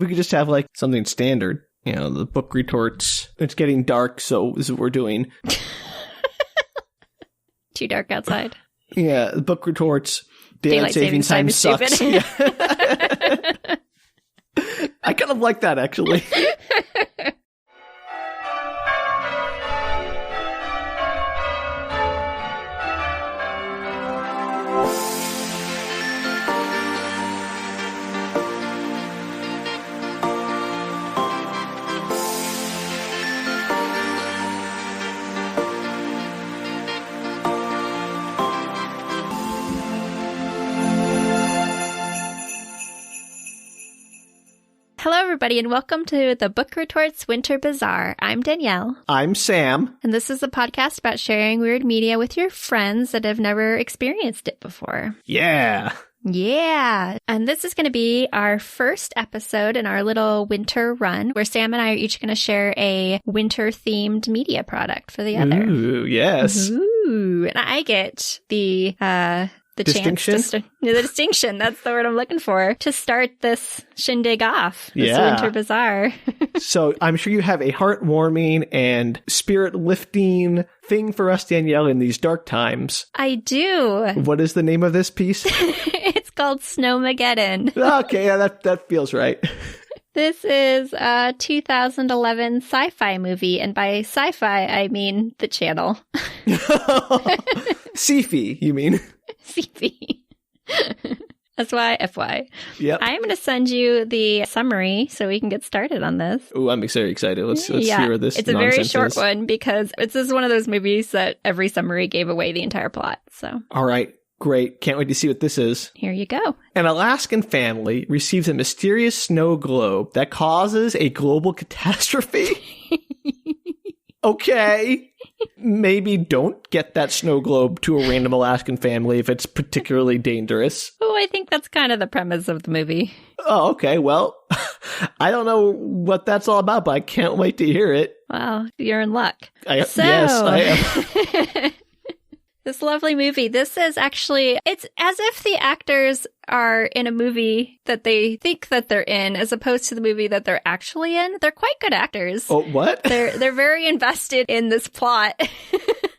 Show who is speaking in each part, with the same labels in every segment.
Speaker 1: We could just have like something standard. You know, the book retorts. It's getting dark, so this is what we're doing.
Speaker 2: Too dark outside.
Speaker 1: Yeah, the book retorts. Daylight saving time sucks. Yeah. I kind of like that, actually.
Speaker 2: Hello, everybody, and welcome to the Book Retorts Winter Bazaar. I'm Danielle.
Speaker 1: I'm Sam.
Speaker 2: And this is a podcast about sharing weird media with your friends that have never experienced it before.
Speaker 1: Yeah.
Speaker 2: Yeah. And this is going to be our first episode in our little winter run, where Sam and I are each going to share a winter-themed media product for the other.
Speaker 1: Ooh, yes.
Speaker 2: Ooh. And I get the
Speaker 1: distinction?
Speaker 2: Chance to the distinction, that's the word I'm looking for, to start this shindig off, this
Speaker 1: Yeah.
Speaker 2: Winter Bazaar.
Speaker 1: So I'm sure you have a heartwarming and spirit-lifting thing for us, Danielle, in these dark times.
Speaker 2: I do.
Speaker 1: What is the name of this piece?
Speaker 2: It's called Snowmageddon.
Speaker 1: Okay, yeah, that feels right.
Speaker 2: This is a 2011 sci-fi movie, and by sci-fi, I mean the channel.
Speaker 1: Syfy, you mean?
Speaker 2: Syfy. S-Y-F-Y.
Speaker 1: Yep.
Speaker 2: I'm going to send you the summary so we can get started on this.
Speaker 1: Oh, I'm very excited. Let's hear this.
Speaker 2: It's a very short
Speaker 1: is.
Speaker 2: one because this is one of those movies that every summary gave away the entire plot. So,
Speaker 1: All right. Great. Can't wait to see what this is.
Speaker 2: here you go.
Speaker 1: An Alaskan family receives a mysterious snow globe that causes a global catastrophe. Okay. Maybe don't get that snow globe to a random Alaskan family if it's particularly dangerous.
Speaker 2: Oh, I think that's kind of the premise of the movie.
Speaker 1: Oh, okay. Well, I don't know what that's all about, but I can't wait to hear it.
Speaker 2: Well, you're in luck.
Speaker 1: Yes, I am.
Speaker 2: This lovely movie. This is actually, it's as if the actors are in a movie that they think that they're in, as opposed to the movie that they're actually in. They're quite good actors.
Speaker 1: Oh, what?
Speaker 2: They're very invested in this plot.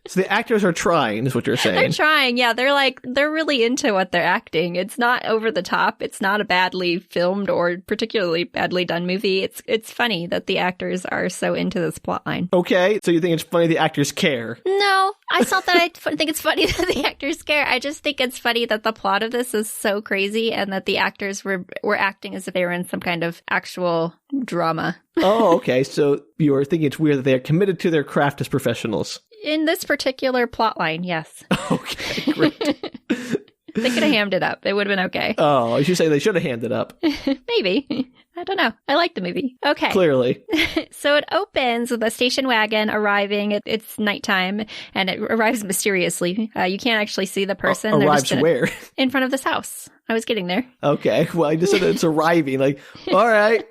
Speaker 1: So the actors are trying, is what you're saying.
Speaker 2: They're trying, yeah. They're really into what they're acting. It's not over the top. It's not a badly filmed or particularly badly done movie. It's funny that the actors are so into this plot line.
Speaker 1: Okay, so you think it's funny the actors care?
Speaker 2: No, it's not that I think it's funny that the actors care. I just think it's funny that the plot of this is so crazy and that the actors were acting as if they were in some kind of actual drama.
Speaker 1: Oh, okay. So you're thinking it's weird that they are committed to their craft as professionals.
Speaker 2: In this particular plot line, yes.
Speaker 1: Okay, great.
Speaker 2: They could have hammed it up. It would have been okay.
Speaker 1: Oh, you should say they should have handed up.
Speaker 2: Maybe. I don't know. I like the movie. Okay.
Speaker 1: Clearly.
Speaker 2: So it opens with a station wagon arriving. It's nighttime, and it arrives mysteriously. You can't actually see the person. They're
Speaker 1: Arrives
Speaker 2: just
Speaker 1: where?
Speaker 2: in front of this house. I was getting there.
Speaker 1: Okay. Well, I just said it's arriving. Like, all right.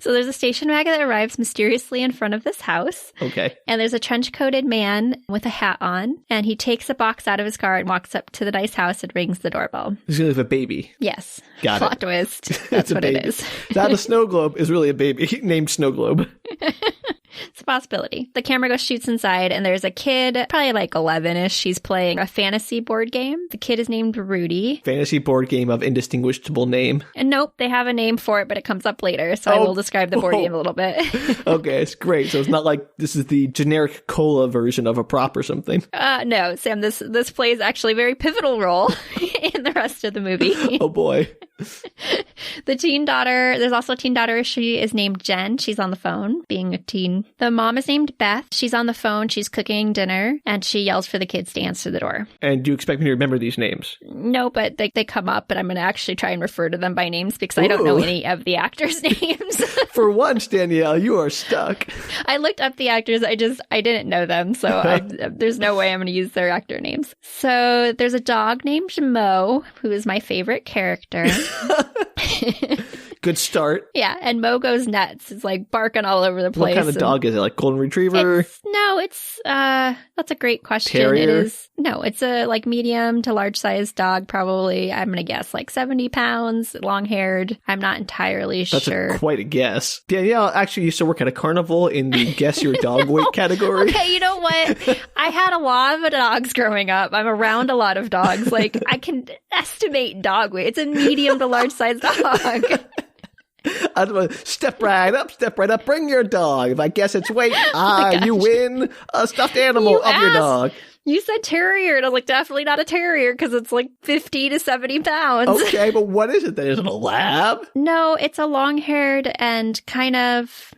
Speaker 2: So there's a station wagon that arrives mysteriously in front of this house.
Speaker 1: Okay.
Speaker 2: And there's a trench-coated man with a hat on. And he takes a box out of his car and walks up to the nice house and rings the doorbell.
Speaker 1: He's going to have a baby.
Speaker 2: Yes.
Speaker 1: Got
Speaker 2: Plot
Speaker 1: it.
Speaker 2: twist. That's
Speaker 1: a
Speaker 2: what
Speaker 1: baby.
Speaker 2: it is.
Speaker 1: That a snow globe is really a baby named Snow Globe.
Speaker 2: It's a possibility. The camera goes shoots inside, and there's a kid, probably like 11-ish. She's playing a fantasy board game. The kid is named Rudy.
Speaker 1: Fantasy board game of indistinguishable name.
Speaker 2: And nope, they have a name for it, but it comes up later, so I will describe the board game a little bit.
Speaker 1: Okay, it's great. So it's not like this is the generic cola version of a prop or something.
Speaker 2: No, Sam, this plays actually a very pivotal role in the rest of the movie.
Speaker 1: Oh boy.
Speaker 2: The teen daughter, there's also a teen daughter. She is named Jen. She's on the phone, being a teen. The mom is named Beth. She's on the phone. She's cooking dinner, and she yells for the kids to answer the door.
Speaker 1: And do you expect me to remember these names?
Speaker 2: No, but they come up, and I'm going to actually try and refer to them by names because I don't know any of the actors' names.
Speaker 1: For once, Danielle, you are stuck.
Speaker 2: I looked up the actors. I didn't know them, so there's no way I'm going to use their actor names. So there's a dog named Mo, who is my favorite character.
Speaker 1: Good start.
Speaker 2: Yeah, and Mo goes nuts. It's like barking all over the place.
Speaker 1: What kind of dog is it? Like golden retriever?
Speaker 2: That's a great question.
Speaker 1: Terrier?
Speaker 2: It is. No, it's a like medium to large sized dog, probably. I'm going to guess like 70 pounds, long haired. I'm not entirely sure.
Speaker 1: That's quite a guess. Danielle actually used to work at a carnival in the guess your dog weight category.
Speaker 2: Okay, you know what? I had a lot of dogs growing up. I'm around a lot of dogs. Like, I can estimate dog weight. It's a medium to large sized dog.
Speaker 1: I'd step right up, bring your dog. If I guess its weight, you win a stuffed animal of your dog.
Speaker 2: You said terrier, and I was like, definitely not a terrier, because it's like 50 to 70 pounds.
Speaker 1: Okay, but what is it then? Is it a lab?
Speaker 2: No, it's a long-haired and kind of,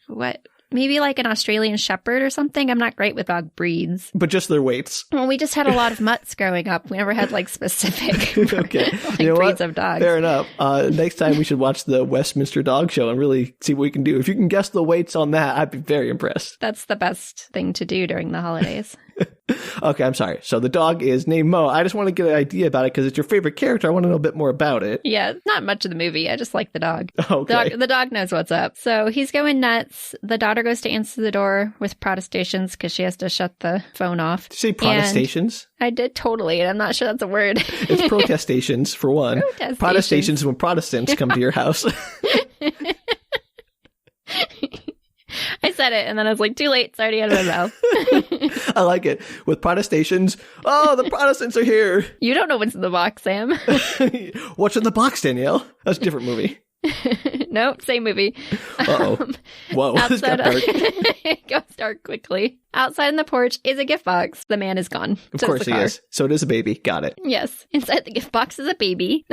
Speaker 2: what? Maybe like an Australian Shepherd or something. I'm not great with dog breeds.
Speaker 1: But just their weights.
Speaker 2: Well, we just had a lot of mutts growing up. We never had like specific
Speaker 1: okay.
Speaker 2: breeds of dogs.
Speaker 1: Fair enough. Next time we should watch the Westminster Dog Show and really see what we can do. If you can guess the weights on that, I'd be very impressed.
Speaker 2: That's the best thing to do during the holidays.
Speaker 1: Okay, I'm sorry. So the dog is named Mo. I just want to get an idea about it because it's your favorite character. I want to know a bit more about it.
Speaker 2: Yeah, not much of the movie. I just like the dog.
Speaker 1: Okay.
Speaker 2: The dog knows what's up. So he's going nuts. The daughter goes to answer the door with protestations because she has to shut the phone off.
Speaker 1: Did you say protestations?
Speaker 2: I did totally, and I'm not sure that's a word.
Speaker 1: It's protestations, for one. Protestations when Protestants come to your house.
Speaker 2: I said it, and then I was like, too late. It's already out of my mouth.
Speaker 1: I like it. With protestations, the Protestants are here.
Speaker 2: You don't know what's in the box, Sam.
Speaker 1: What's in the box, Danielle? That's a different movie.
Speaker 2: Nope, same movie.
Speaker 1: Uh-oh. Whoa, this got dark.
Speaker 2: It goes dark quickly. Outside on the porch is a gift box. The man is gone.
Speaker 1: Of course he is. So it is a baby. Got it.
Speaker 2: Yes. Inside the gift box is a baby.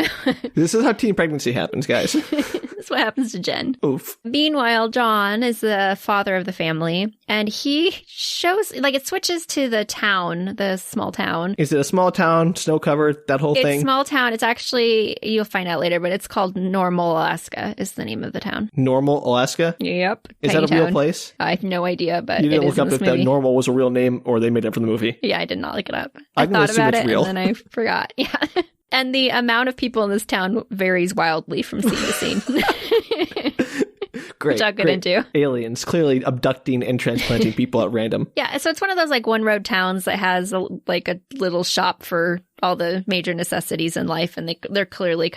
Speaker 1: This is how teen pregnancy happens, guys.
Speaker 2: That's what happens to Jen.
Speaker 1: Oof.
Speaker 2: Meanwhile, John is the father of the family, and he shows, like, it switches to the town, the small town.
Speaker 1: Is it a small town, snow covered, that whole thing?
Speaker 2: It's small town. It's actually, you'll find out later, but it's called Normal, Alaska is the name of the town.
Speaker 1: Normal, Alaska?
Speaker 2: Yep.
Speaker 1: Is that a real place?
Speaker 2: I have no idea, but
Speaker 1: you didn't
Speaker 2: it
Speaker 1: look
Speaker 2: is
Speaker 1: up
Speaker 2: in this
Speaker 1: if
Speaker 2: movie.
Speaker 1: That Normal was a real name or they made it for the movie?
Speaker 2: Yeah, I did not look it up.
Speaker 1: I thought about it
Speaker 2: real. And then I forgot. Yeah. And the amount of people in this town varies wildly from scene to scene.
Speaker 1: Great.
Speaker 2: Which I'll get into.
Speaker 1: Aliens clearly abducting and transplanting people at random.
Speaker 2: Yeah, so it's one of those like one road towns that has a little shop for all the major necessities in life, and they're clearly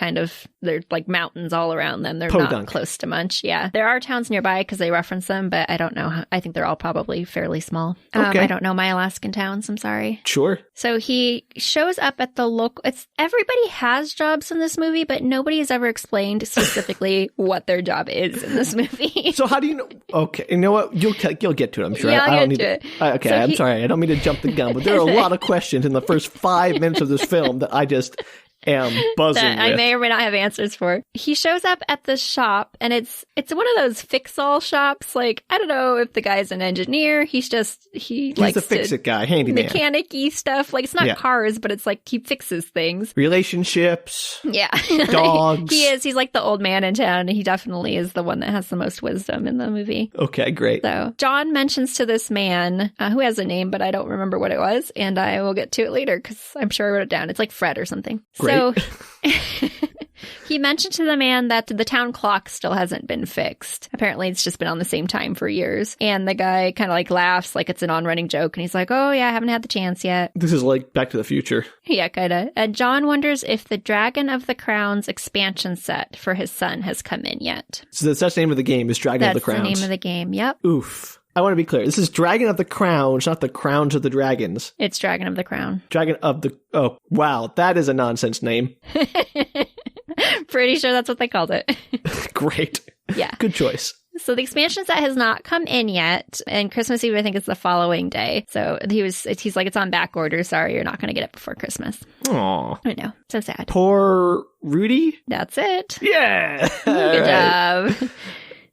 Speaker 2: they're like mountains all around them. They're not close to much. Yeah, there are towns nearby because they reference them, but I don't know. I think they're all probably fairly small.
Speaker 1: Okay.
Speaker 2: I don't know my Alaskan towns. I'm sorry.
Speaker 1: Sure.
Speaker 2: So he shows up at the local. Everybody has jobs in this movie, but nobody has ever explained specifically what their job is in this movie.
Speaker 1: So how do you know? Okay, you know what? You'll get to it. I'm sure.
Speaker 2: Yeah,
Speaker 1: I don't need
Speaker 2: to it.
Speaker 1: Okay, I'm sorry. I don't mean to jump the gun, but there are a lot of questions in the first 5 minutes of this film that I just am buzzing with.
Speaker 2: I may or may not have answers for. He shows up at the shop, and it's one of those fix-all shops. Like, I don't know if the guy's an engineer. He's likes
Speaker 1: a fix-it guy, handyman.
Speaker 2: Mechanic-y stuff. Like, it's not cars, but it's like he fixes things.
Speaker 1: Relationships.
Speaker 2: Yeah.
Speaker 1: Dogs.
Speaker 2: He is. He's like the old man in town, and he definitely is the one that has the most wisdom in the movie.
Speaker 1: Okay, great.
Speaker 2: So John mentions to this man, who has a name, but I don't remember what it was, and I will get to it later because I'm sure I wrote it down. It's like Fred or something.
Speaker 1: Great.
Speaker 2: So he mentioned to the man that the town clock still hasn't been fixed. Apparently, it's just been on the same time for years. And the guy kind of like laughs like it's an on-running joke. And he's like, oh, yeah, I haven't had the chance yet.
Speaker 1: This is like Back to the Future.
Speaker 2: Yeah, kind of. And John wonders if the Dragon of the Crown's expansion set for his son has come in yet.
Speaker 1: So that's the name of the game is Dragon of the Crowns.
Speaker 2: That's the name of the game, yep.
Speaker 1: Oof. I want to be clear. This is Dragon of the Crowns, not the Crowns of the Dragons.
Speaker 2: It's Dragon of the Crown.
Speaker 1: Dragon of the... Oh, wow. That is a nonsense name.
Speaker 2: Pretty sure that's what they called it.
Speaker 1: Great.
Speaker 2: Yeah.
Speaker 1: Good choice.
Speaker 2: So the expansion set has not come in yet, and Christmas Eve, I think, is the following day. So he's like, it's on back order. Sorry, you're not going to get it before Christmas.
Speaker 1: Aw.
Speaker 2: I know. So sad.
Speaker 1: Poor Rudy?
Speaker 2: That's it.
Speaker 1: Yeah.
Speaker 2: Good job.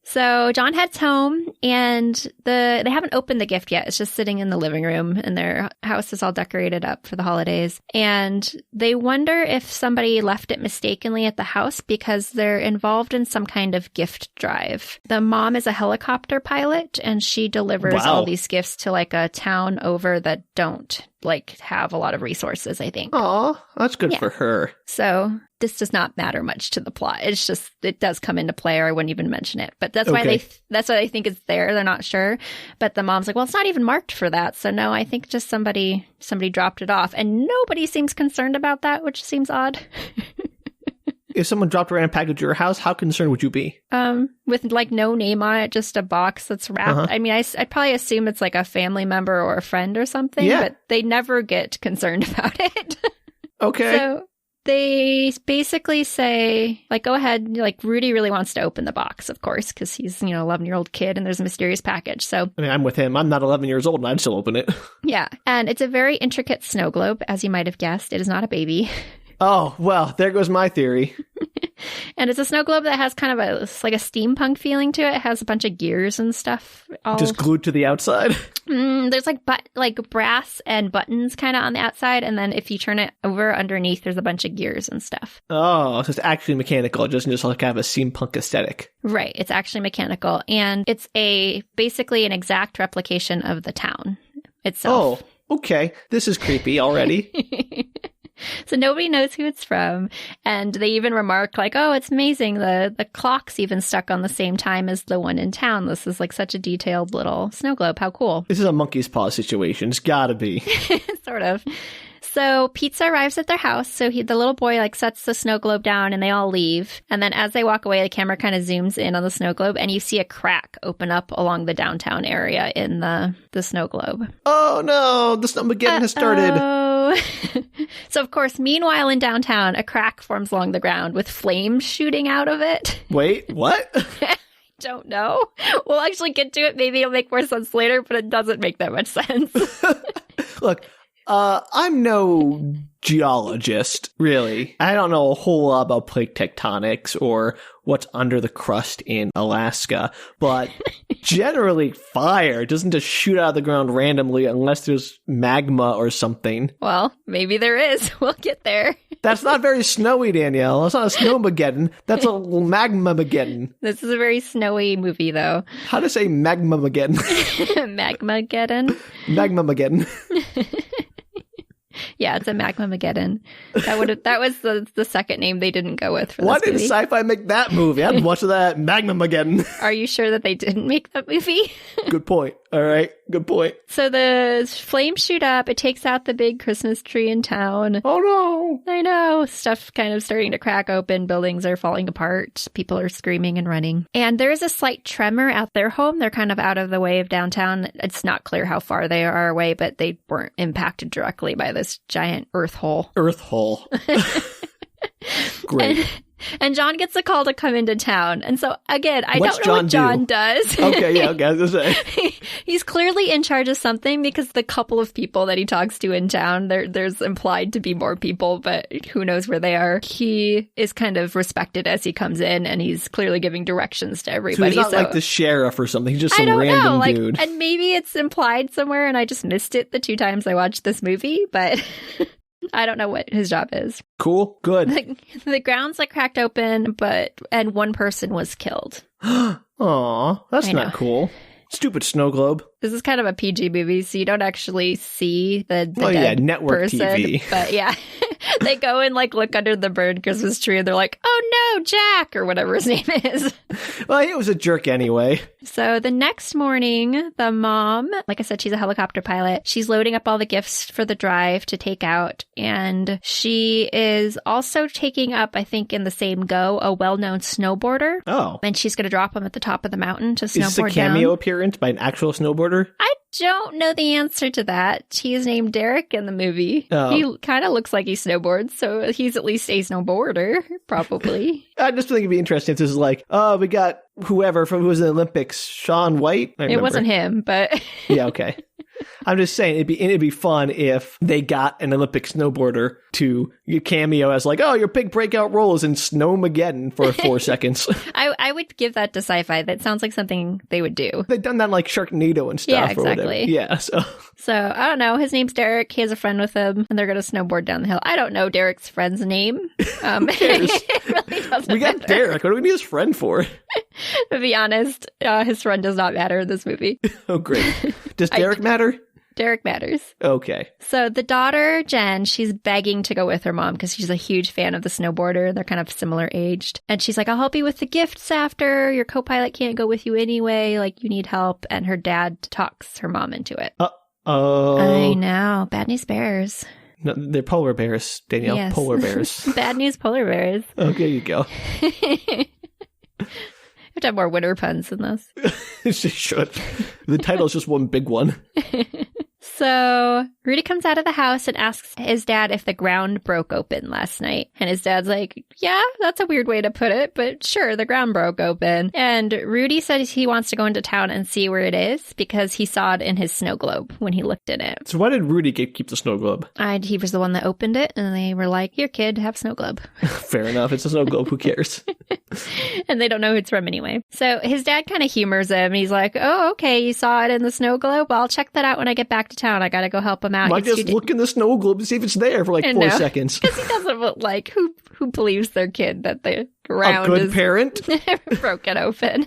Speaker 2: So John heads home, and they haven't opened the gift yet. It's just sitting in the living room, and their house is all decorated up for the holidays. And they wonder if somebody left it mistakenly at the house because they're involved in some kind of gift drive. The mom is a helicopter pilot, and she delivers all these gifts to like a town over that don't like have a lot of resources, I think.
Speaker 1: Aw, that's good for her.
Speaker 2: So this does not matter much to the plot. It's just, it does come into play, or I wouldn't even mention it. But that's why that's why I think it's there. They're not sure. But the mom's like, well, it's not even marked for that. So no, I think just somebody dropped it off. And nobody seems concerned about that, which seems odd.
Speaker 1: If someone dropped a random package at your house, how concerned would you be?
Speaker 2: With like no name on it, just a box that's wrapped. I mean, I'd probably assume it's like a family member or a friend or something, but they never get concerned about it.
Speaker 1: Okay.
Speaker 2: So they basically say, like, go ahead. Like, Rudy really wants to open the box, of course, because he's, 11-year-old kid and there's a mysterious package. So,
Speaker 1: I mean, I'm with him. I'm not 11 years old and I'd still open it.
Speaker 2: Yeah. And it's a very intricate snow globe, as you might have guessed. It is not a baby.
Speaker 1: Oh, well, there goes my theory.
Speaker 2: And it's a snow globe that has kind of like a steampunk feeling to it. It has a bunch of gears and stuff.
Speaker 1: Just glued to the outside?
Speaker 2: There's like brass and buttons kind of on the outside. And then if you turn it over underneath, there's a bunch of gears and stuff.
Speaker 1: Oh, so it's actually mechanical. It doesn't just like have a steampunk aesthetic.
Speaker 2: Right. It's actually mechanical. And it's basically an exact replication of the town itself.
Speaker 1: Oh, okay. This is creepy already.
Speaker 2: So nobody knows who it's from. And they even remark like, oh, it's amazing. The clock's even stuck on the same time as the one in town. This is like such a detailed little snow globe. How cool.
Speaker 1: This is a monkey's paw situation. It's gotta be.
Speaker 2: Sort of. So pizza arrives at their house. So the little boy like sets the snow globe down and they all leave. And then as they walk away, the camera kind of zooms in on the snow globe and you see a crack open up along the downtown area in the snow globe.
Speaker 1: Oh no, the Snowmageddon has started.
Speaker 2: So of course, meanwhile in downtown, a crack forms along the ground with flames shooting out of it.
Speaker 1: Wait, what?
Speaker 2: Don't know. We'll actually get to it. Maybe it'll make more sense later, but it doesn't make that much sense.
Speaker 1: Look, I'm no geologist, really. I don't know a whole lot about plate tectonics or what's under the crust in Alaska, but generally fire doesn't just shoot out of the ground randomly unless there's magma or something.
Speaker 2: Well, maybe there is. We'll get there.
Speaker 1: That's not very snowy, Danielle. That's not a Snowmageddon. That's a Magmamageddon.
Speaker 2: This is a very snowy movie, though.
Speaker 1: How to say Magmamageddon?
Speaker 2: Magmageddon.
Speaker 1: Magmamageddon.
Speaker 2: Yeah, it's a Magmamageddon. That was the second name they didn't go with for this
Speaker 1: Why didn't
Speaker 2: movie.
Speaker 1: Syfy make that movie? I'd watch that Magmamageddon.
Speaker 2: Are you sure that they didn't make that movie?
Speaker 1: Good point. All right. Good point.
Speaker 2: So the flames shoot up. It takes out the big Christmas tree in town.
Speaker 1: Oh, no.
Speaker 2: I know. Stuff kind of starting to crack open. Buildings are falling apart. People are screaming and running. And there is a slight tremor at their home. They're kind of out of the way of downtown. It's not clear how far they are away, but they weren't impacted directly by this giant earth hole.
Speaker 1: Earth hole. Great.
Speaker 2: And John gets a call to come into town. And so, again, I
Speaker 1: What's
Speaker 2: don't know what
Speaker 1: John
Speaker 2: John does.
Speaker 1: Okay, yeah, okay, I was going to say.
Speaker 2: He's clearly in charge of something because the couple of people that he talks to in town, there's implied to be more people, but who knows where they are. He is kind of respected as he comes in, and he's clearly giving directions to everybody.
Speaker 1: So he's not like the sheriff or something. He's just some random dude.
Speaker 2: And maybe it's implied somewhere, and I just missed it the 2 times I watched this movie, but... I don't know what his job is.
Speaker 1: Cool. Good.
Speaker 2: The ground's like cracked open, and one person was killed.
Speaker 1: Aw, that's not cool. Stupid snow globe.
Speaker 2: This is kind of a PG movie, so you don't actually see the dead
Speaker 1: network
Speaker 2: person.
Speaker 1: TV.
Speaker 2: But yeah, they go and like look under the burned Christmas tree, and they're like, "Oh no, Jack," or whatever his name is.
Speaker 1: Well, he was a jerk anyway.
Speaker 2: So the next morning, the mom, like I said, she's a helicopter pilot. She's loading up all the gifts for the drive to take out, and she is also taking up, I think, in the same go, a well-known snowboarder.
Speaker 1: Oh,
Speaker 2: and she's going to drop him at the top of the mountain to snowboard down.
Speaker 1: Is this a cameo appearance by an actual snowboarder?
Speaker 2: I don't know the answer to that. He's named Derek in the movie.
Speaker 1: Oh.
Speaker 2: He kind of looks like he snowboards, so he's at least a snowboarder, probably.
Speaker 1: I just think it'd be interesting if this is like, oh, we got whoever from who was in the Olympics, Shaun White.
Speaker 2: It wasn't him, but
Speaker 1: yeah, okay. I'm just saying it'd be fun if they got an Olympic snowboarder to cameo as like, oh, your big breakout role is in Snowmageddon for 4 seconds.
Speaker 2: I would give that to Syfy. That sounds like something they would do.
Speaker 1: They've done that like Sharknado and stuff.
Speaker 2: Yeah,
Speaker 1: Or
Speaker 2: exactly.
Speaker 1: whatever. Yeah,
Speaker 2: So I don't know. His name's Derek. He has a friend with him, and they're going to snowboard down the hill. I don't know Derek's friend's name. It really doesn't
Speaker 1: we got
Speaker 2: matter.
Speaker 1: Derek. What do we need his friend for?
Speaker 2: To be honest, his friend does not matter in this movie.
Speaker 1: Oh, great. Does Derek matter?
Speaker 2: Derek matters.
Speaker 1: Okay.
Speaker 2: So the daughter, Jen, she's begging to go with her mom because she's a huge fan of the snowboarder. They're kind of similar aged. And she's like, I'll help you with the gifts after. Your co-pilot can't go with you anyway. Like, you need help. And her dad talks her mom into it. I know. Bad news bears.
Speaker 1: No, they're polar bears, Danielle.
Speaker 2: Yes.
Speaker 1: Polar bears.
Speaker 2: Bad news polar bears.
Speaker 1: Okay, you go.
Speaker 2: We have to have more winter puns than this.
Speaker 1: She should. The title's just one big one.
Speaker 2: So Rudy comes out of the house and asks his dad if the ground broke open last night. And his dad's like, yeah, that's a weird way to put it, but sure, the ground broke open. And Rudy says he wants to go into town and see where it is because he saw it in his snow globe when he looked in it.
Speaker 1: So why did Rudy keep the snow globe?
Speaker 2: He was the one that opened it, and they were like, here, kid, have snow globe.
Speaker 1: Fair enough. It's a snow globe. Who cares?
Speaker 2: And they don't know who it's from anyway. So his dad kind of humors him. He's like, oh, okay, you saw it in the snow globe? Well, I'll check that out when I get back to town. I gotta go help him out.
Speaker 1: Might just look in the snow globe and see if it's there for like 4 seconds.
Speaker 2: Because he doesn't like, who believes their kid that the ground
Speaker 1: is parent?
Speaker 2: broken open.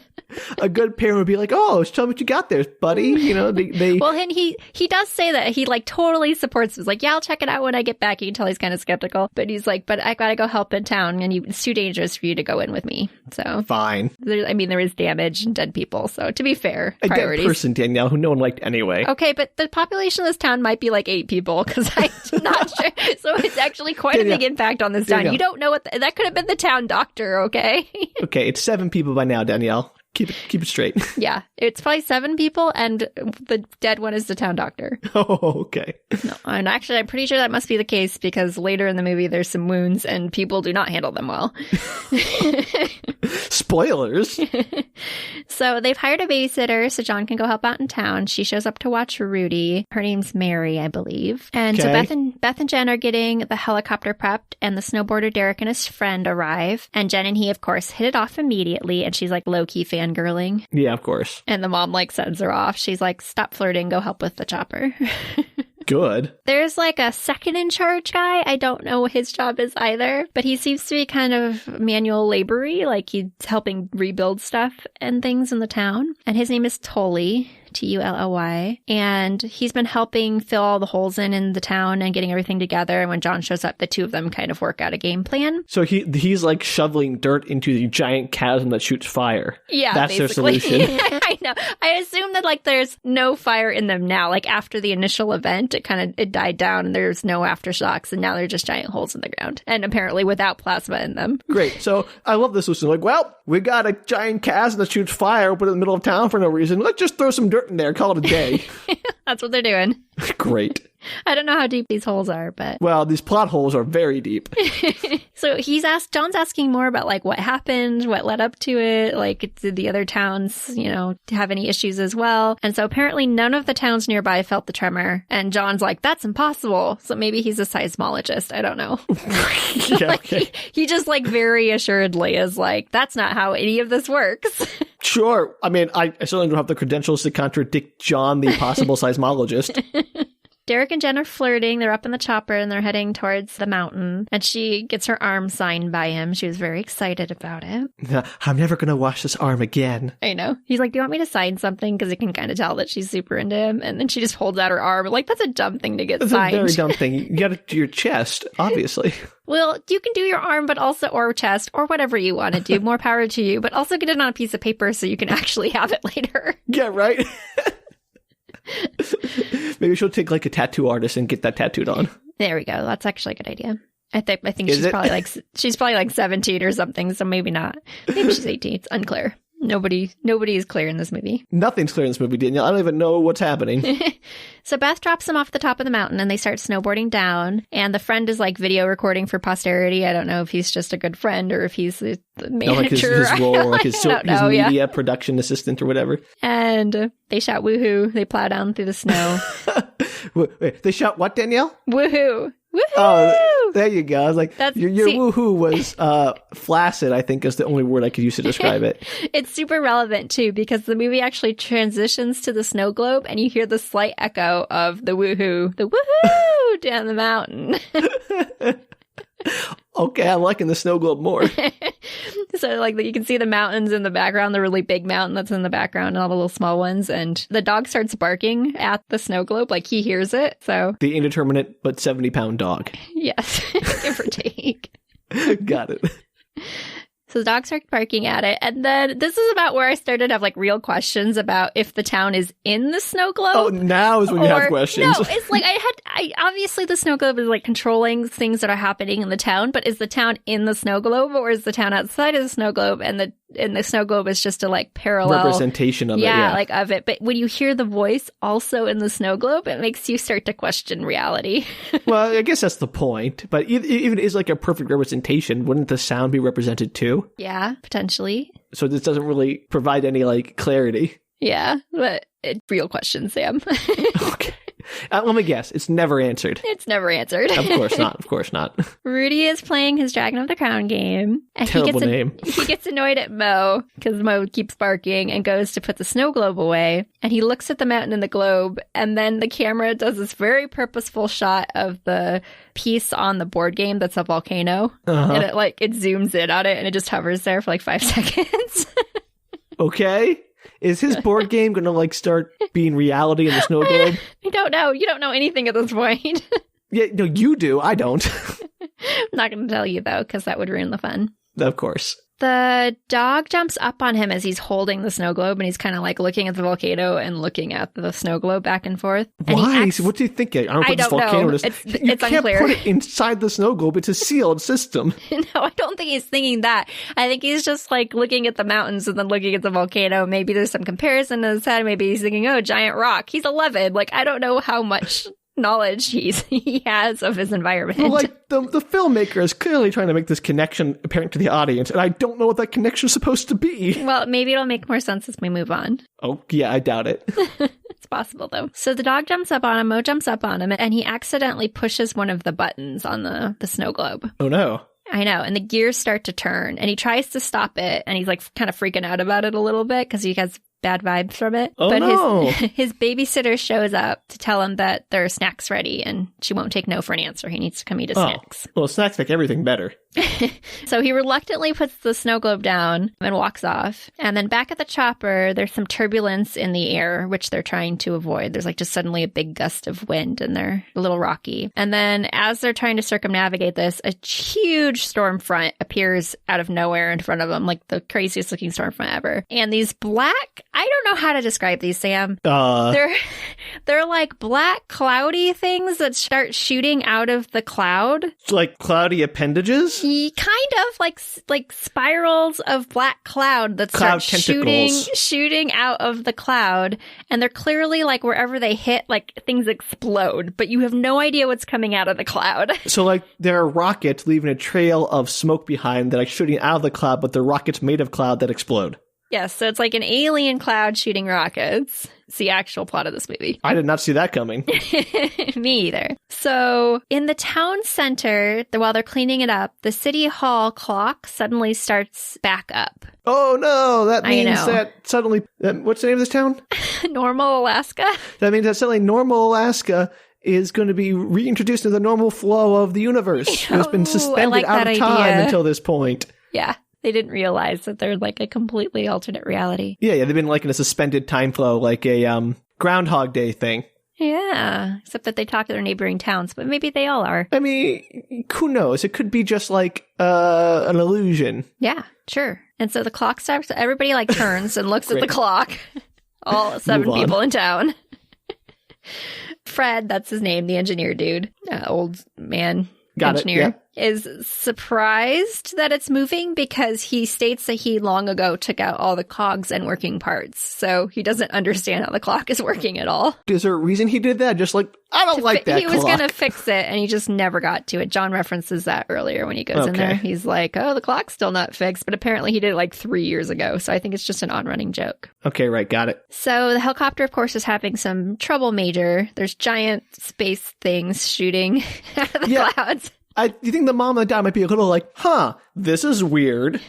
Speaker 1: A good parent would be like, oh, tell me what you got there, buddy. You know, they
Speaker 2: Well, and he does say that he like totally supports. He's like, yeah, I'll check it out when I get back. You can tell he's kind of skeptical, but he's like, but I gotta go help in town, and it's too dangerous for you to go in with me. So
Speaker 1: fine.
Speaker 2: There is damage and dead people. So to be fair,
Speaker 1: a
Speaker 2: priorities.
Speaker 1: dead person, Danielle, who no one liked anyway.
Speaker 2: Okay, but the population of this town might be like 8 people because I'm not sure. So it's actually quite a big impact on this town.
Speaker 1: Danielle.
Speaker 2: You don't know what that could have been the town doctor. Okay.
Speaker 1: Okay, it's 7 people by now, Danielle. Keep it straight.
Speaker 2: Yeah, it's probably 7 people, and the dead one is the town doctor.
Speaker 1: Oh, okay.
Speaker 2: No, and actually, I'm pretty sure that must be the case because later in the movie, there's some wounds, and people do not handle them well.
Speaker 1: Spoilers.
Speaker 2: So they've hired a babysitter so John can go help out in town. She shows up to watch Rudy. Her name's Mary, I believe. And so Beth and Jen are getting the helicopter prepped, and the snowboarder Derek and his friend arrive. And Jen and he, of course, hit it off immediately, and she's like low-key fangirling.
Speaker 1: Yeah, of course.
Speaker 2: And the mom like sends her off. She's like, stop flirting, go help with the chopper.
Speaker 1: Good.
Speaker 2: There's like a second in charge guy. I don't know what his job is either, but he seems to be kind of manual labory, like he's helping rebuild stuff and things in the town. And his name is Tully. Tully, and he's been helping fill all the holes in the town and getting everything together. And when John shows up, the two of them kind of work out a game plan.
Speaker 1: So he's like shoveling dirt into the giant chasm that shoots fire.
Speaker 2: Yeah,
Speaker 1: that's
Speaker 2: basically.
Speaker 1: their solution.
Speaker 2: I know. I assume that like there's no fire in them now. Like after the initial event, it died down and there's no aftershocks, and now they're just giant holes in the ground, and apparently without plasma in them.
Speaker 1: Great. So I love this solution. Like, well, we got a giant chasm that shoots fire, put it in the middle of town for no reason. Let's just throw some dirt in there, call it a day.
Speaker 2: That's what they're doing.
Speaker 1: Great.
Speaker 2: I don't know how deep these holes are, but...
Speaker 1: Well, these plot holes are very deep.
Speaker 2: So John's asking more about, like, what happened, what led up to it, like, did the other towns, have any issues as well? And so apparently none of the towns nearby felt the tremor. And John's like, that's impossible. So maybe he's a seismologist. I don't know.
Speaker 1: Yeah, okay.
Speaker 2: He just, like, very assuredly is like, that's not how any of this works.
Speaker 1: Sure. I mean, I certainly don't have the credentials to contradict John, the possible seismologist.
Speaker 2: Derek and Jen are flirting. They're up in the chopper and they're heading towards the mountain. And she gets her arm signed by him. She was very excited about it.
Speaker 1: I'm never going to wash this arm again.
Speaker 2: I know. He's like, do you want me to sign something? Because it can kind of tell that she's super into him. And then she just holds out her arm. Like, that's a dumb thing to get signed.
Speaker 1: That's a very dumb thing. You got to do your chest, obviously.
Speaker 2: Well, you can do your arm, but also, or chest, or whatever you want to do. More power to you. But also get it on a piece of paper so you can actually have it later.
Speaker 1: Yeah, right? Maybe she'll take like a tattoo artist and get that tattooed on.
Speaker 2: There we go. That's actually a good idea. I think she's probably like 17 or something, so maybe not. Maybe she's 18. It's unclear. Nobody is clear in this movie.
Speaker 1: Nothing's clear in this movie, Danielle. I don't even know what's happening.
Speaker 2: So Beth drops him off the top of the mountain and they start snowboarding down. And the friend is like video recording for posterity. I don't know if he's just a good friend or if he's the manager.
Speaker 1: Like his role, or like his media production assistant or whatever.
Speaker 2: And they shout woohoo. They plow down through the snow.
Speaker 1: Wait, they shout what, Danielle?
Speaker 2: Woohoo. Woohoo!
Speaker 1: Oh, there you go. I was like, your woohoo was flaccid, I think is the only word I could use to describe it.
Speaker 2: It's super relevant, too, because the movie actually transitions to the snow globe, and you hear the slight echo of the woohoo down the mountain.
Speaker 1: Okay, I'm liking the snow globe more.
Speaker 2: So, like, you can see the mountains in the background, the really big mountain that's in the background, and all the little small ones. And the dog starts barking at the snow globe, like he hears it. So,
Speaker 1: The indeterminate but 70-pound dog.
Speaker 2: yes, give or take.
Speaker 1: Got it.
Speaker 2: So the dog starts barking at it. And then this is about where I started to have like real questions about if the town is in the snow globe.
Speaker 1: Oh, now is when you have questions.
Speaker 2: No, it's like I obviously the snow globe is like controlling things that are happening in the town, but is the town in the snow globe or is the town outside of the snow globe and the snow globe is just a like parallel
Speaker 1: representation of it. Yeah,
Speaker 2: like of it. But when you hear the voice also in the snow globe, it makes you start to question reality.
Speaker 1: Well, I guess that's the point. But even is like a perfect representation, wouldn't the sound be represented too?
Speaker 2: Yeah, potentially.
Speaker 1: So this doesn't really provide any like clarity.
Speaker 2: Yeah, but real questions, Sam.
Speaker 1: Okay. Let me guess. It's never answered.
Speaker 2: It's never answered.
Speaker 1: Of course not. Of course not.
Speaker 2: Rudy is playing his Dragon of the Crown game. And
Speaker 1: Terrible name.
Speaker 2: He gets annoyed at Mo because Mo keeps barking and goes to put the snow globe away. And he looks at the mountain and the globe. And then the camera does this very purposeful shot of the piece on the board game that's a volcano.
Speaker 1: Uh-huh.
Speaker 2: And it zooms in on it and it just hovers there for like 5 seconds.
Speaker 1: Okay. Is his board game going to like start being reality in the snow globe?
Speaker 2: I don't know. You don't know anything at this point.
Speaker 1: Yeah, no, you do. I don't.
Speaker 2: I'm not going to tell you though, because that would ruin the fun.
Speaker 1: Of course.
Speaker 2: The dog jumps up on him as he's holding the snow globe, and he's kind of like looking at the volcano and looking at the snow globe back and forth. And
Speaker 1: why? So what do you think? I don't
Speaker 2: know. It's
Speaker 1: you can't
Speaker 2: unclear.
Speaker 1: put it inside the snow globe. It's a sealed system.
Speaker 2: No, I don't think he's thinking that. I think he's just like looking at the mountains and then looking at the volcano. Maybe there's some comparison in his head. Maybe he's thinking, oh, giant rock. He's 11. Like, I don't know how much knowledge he has of his environment.
Speaker 1: Well, like the filmmaker is clearly trying to make this connection apparent to the audience, and I don't know what that connection is supposed to be.
Speaker 2: Well, maybe it'll make more sense as we move on.
Speaker 1: Oh, yeah, I doubt it.
Speaker 2: It's possible, though. So the dog jumps up on him, Mo jumps up on him, and he accidentally pushes one of the buttons on the snow globe.
Speaker 1: Oh, no.
Speaker 2: I know, and the gears start to turn, and he tries to stop it, and he's like kind of freaking out about it a little bit because he has bad vibes from it.
Speaker 1: Oh,
Speaker 2: but
Speaker 1: no.
Speaker 2: his babysitter shows up to tell him that there are snacks ready, and she won't take no for an answer. He needs to come eat his snacks.
Speaker 1: Well, snacks make everything better.
Speaker 2: So he reluctantly puts the snow globe down and walks off. And then back at the chopper, there's some turbulence in the air, which they're trying to avoid. There's like just suddenly a big gust of wind and they're a little rocky. And then as they're trying to circumnavigate this, a huge storm front appears out of nowhere in front of them, like the craziest looking storm front ever. And these black, I don't know how to describe these, Sam. They're like black cloudy things that start shooting out of the cloud.
Speaker 1: Like cloudy appendages?
Speaker 2: Kind of like spirals of black cloud that start shooting out of the cloud, and they're clearly like wherever they hit, like things explode, but you have no idea what's coming out of the cloud.
Speaker 1: So like there are rockets leaving a trail of smoke behind that are shooting out of the cloud, but they're rockets made of cloud that explode.
Speaker 2: Yes, so it's like an alien cloud shooting rockets. It's the actual plot of this movie.
Speaker 1: I did not see that coming.
Speaker 2: Me either. So in the town center, while they're cleaning it up, the city hall clock suddenly starts back up.
Speaker 1: Oh no, that means that suddenly, what's the name of this town?
Speaker 2: Normal Alaska.
Speaker 1: That means that suddenly Normal Alaska is going to be reintroduced to the normal flow of the universe. It's been suspended out of time until this point.
Speaker 2: Yeah. They didn't realize that they're like a completely alternate reality.
Speaker 1: Yeah, they've been like in a suspended time flow, like a Groundhog Day thing.
Speaker 2: Yeah, except that they talk to their neighboring towns, but maybe they all are.
Speaker 1: I mean, who knows? It could be just like an illusion.
Speaker 2: Yeah, sure. And so the clock stops. Everybody like turns and looks at the clock. All 7 people in town. Fred, that's his name, the engineer dude, old man. Engineer is surprised that it's moving because he states that he long ago took out all the cogs and working parts. So he doesn't understand how the clock is working at all.
Speaker 1: Is there a reason he did that? Just like, I don't like that
Speaker 2: He was going to fix it and he just never got to it. John references that earlier when he goes in there. He's like, oh, the clock's still not fixed. But apparently he did it like 3 years ago. So I think it's just an on-running joke. Okay,
Speaker 1: right. Got it.
Speaker 2: So the helicopter, of course, is having some trouble major. There's giant space things shooting out of the clouds.
Speaker 1: You think the mom and dad might be a little like, this is weird.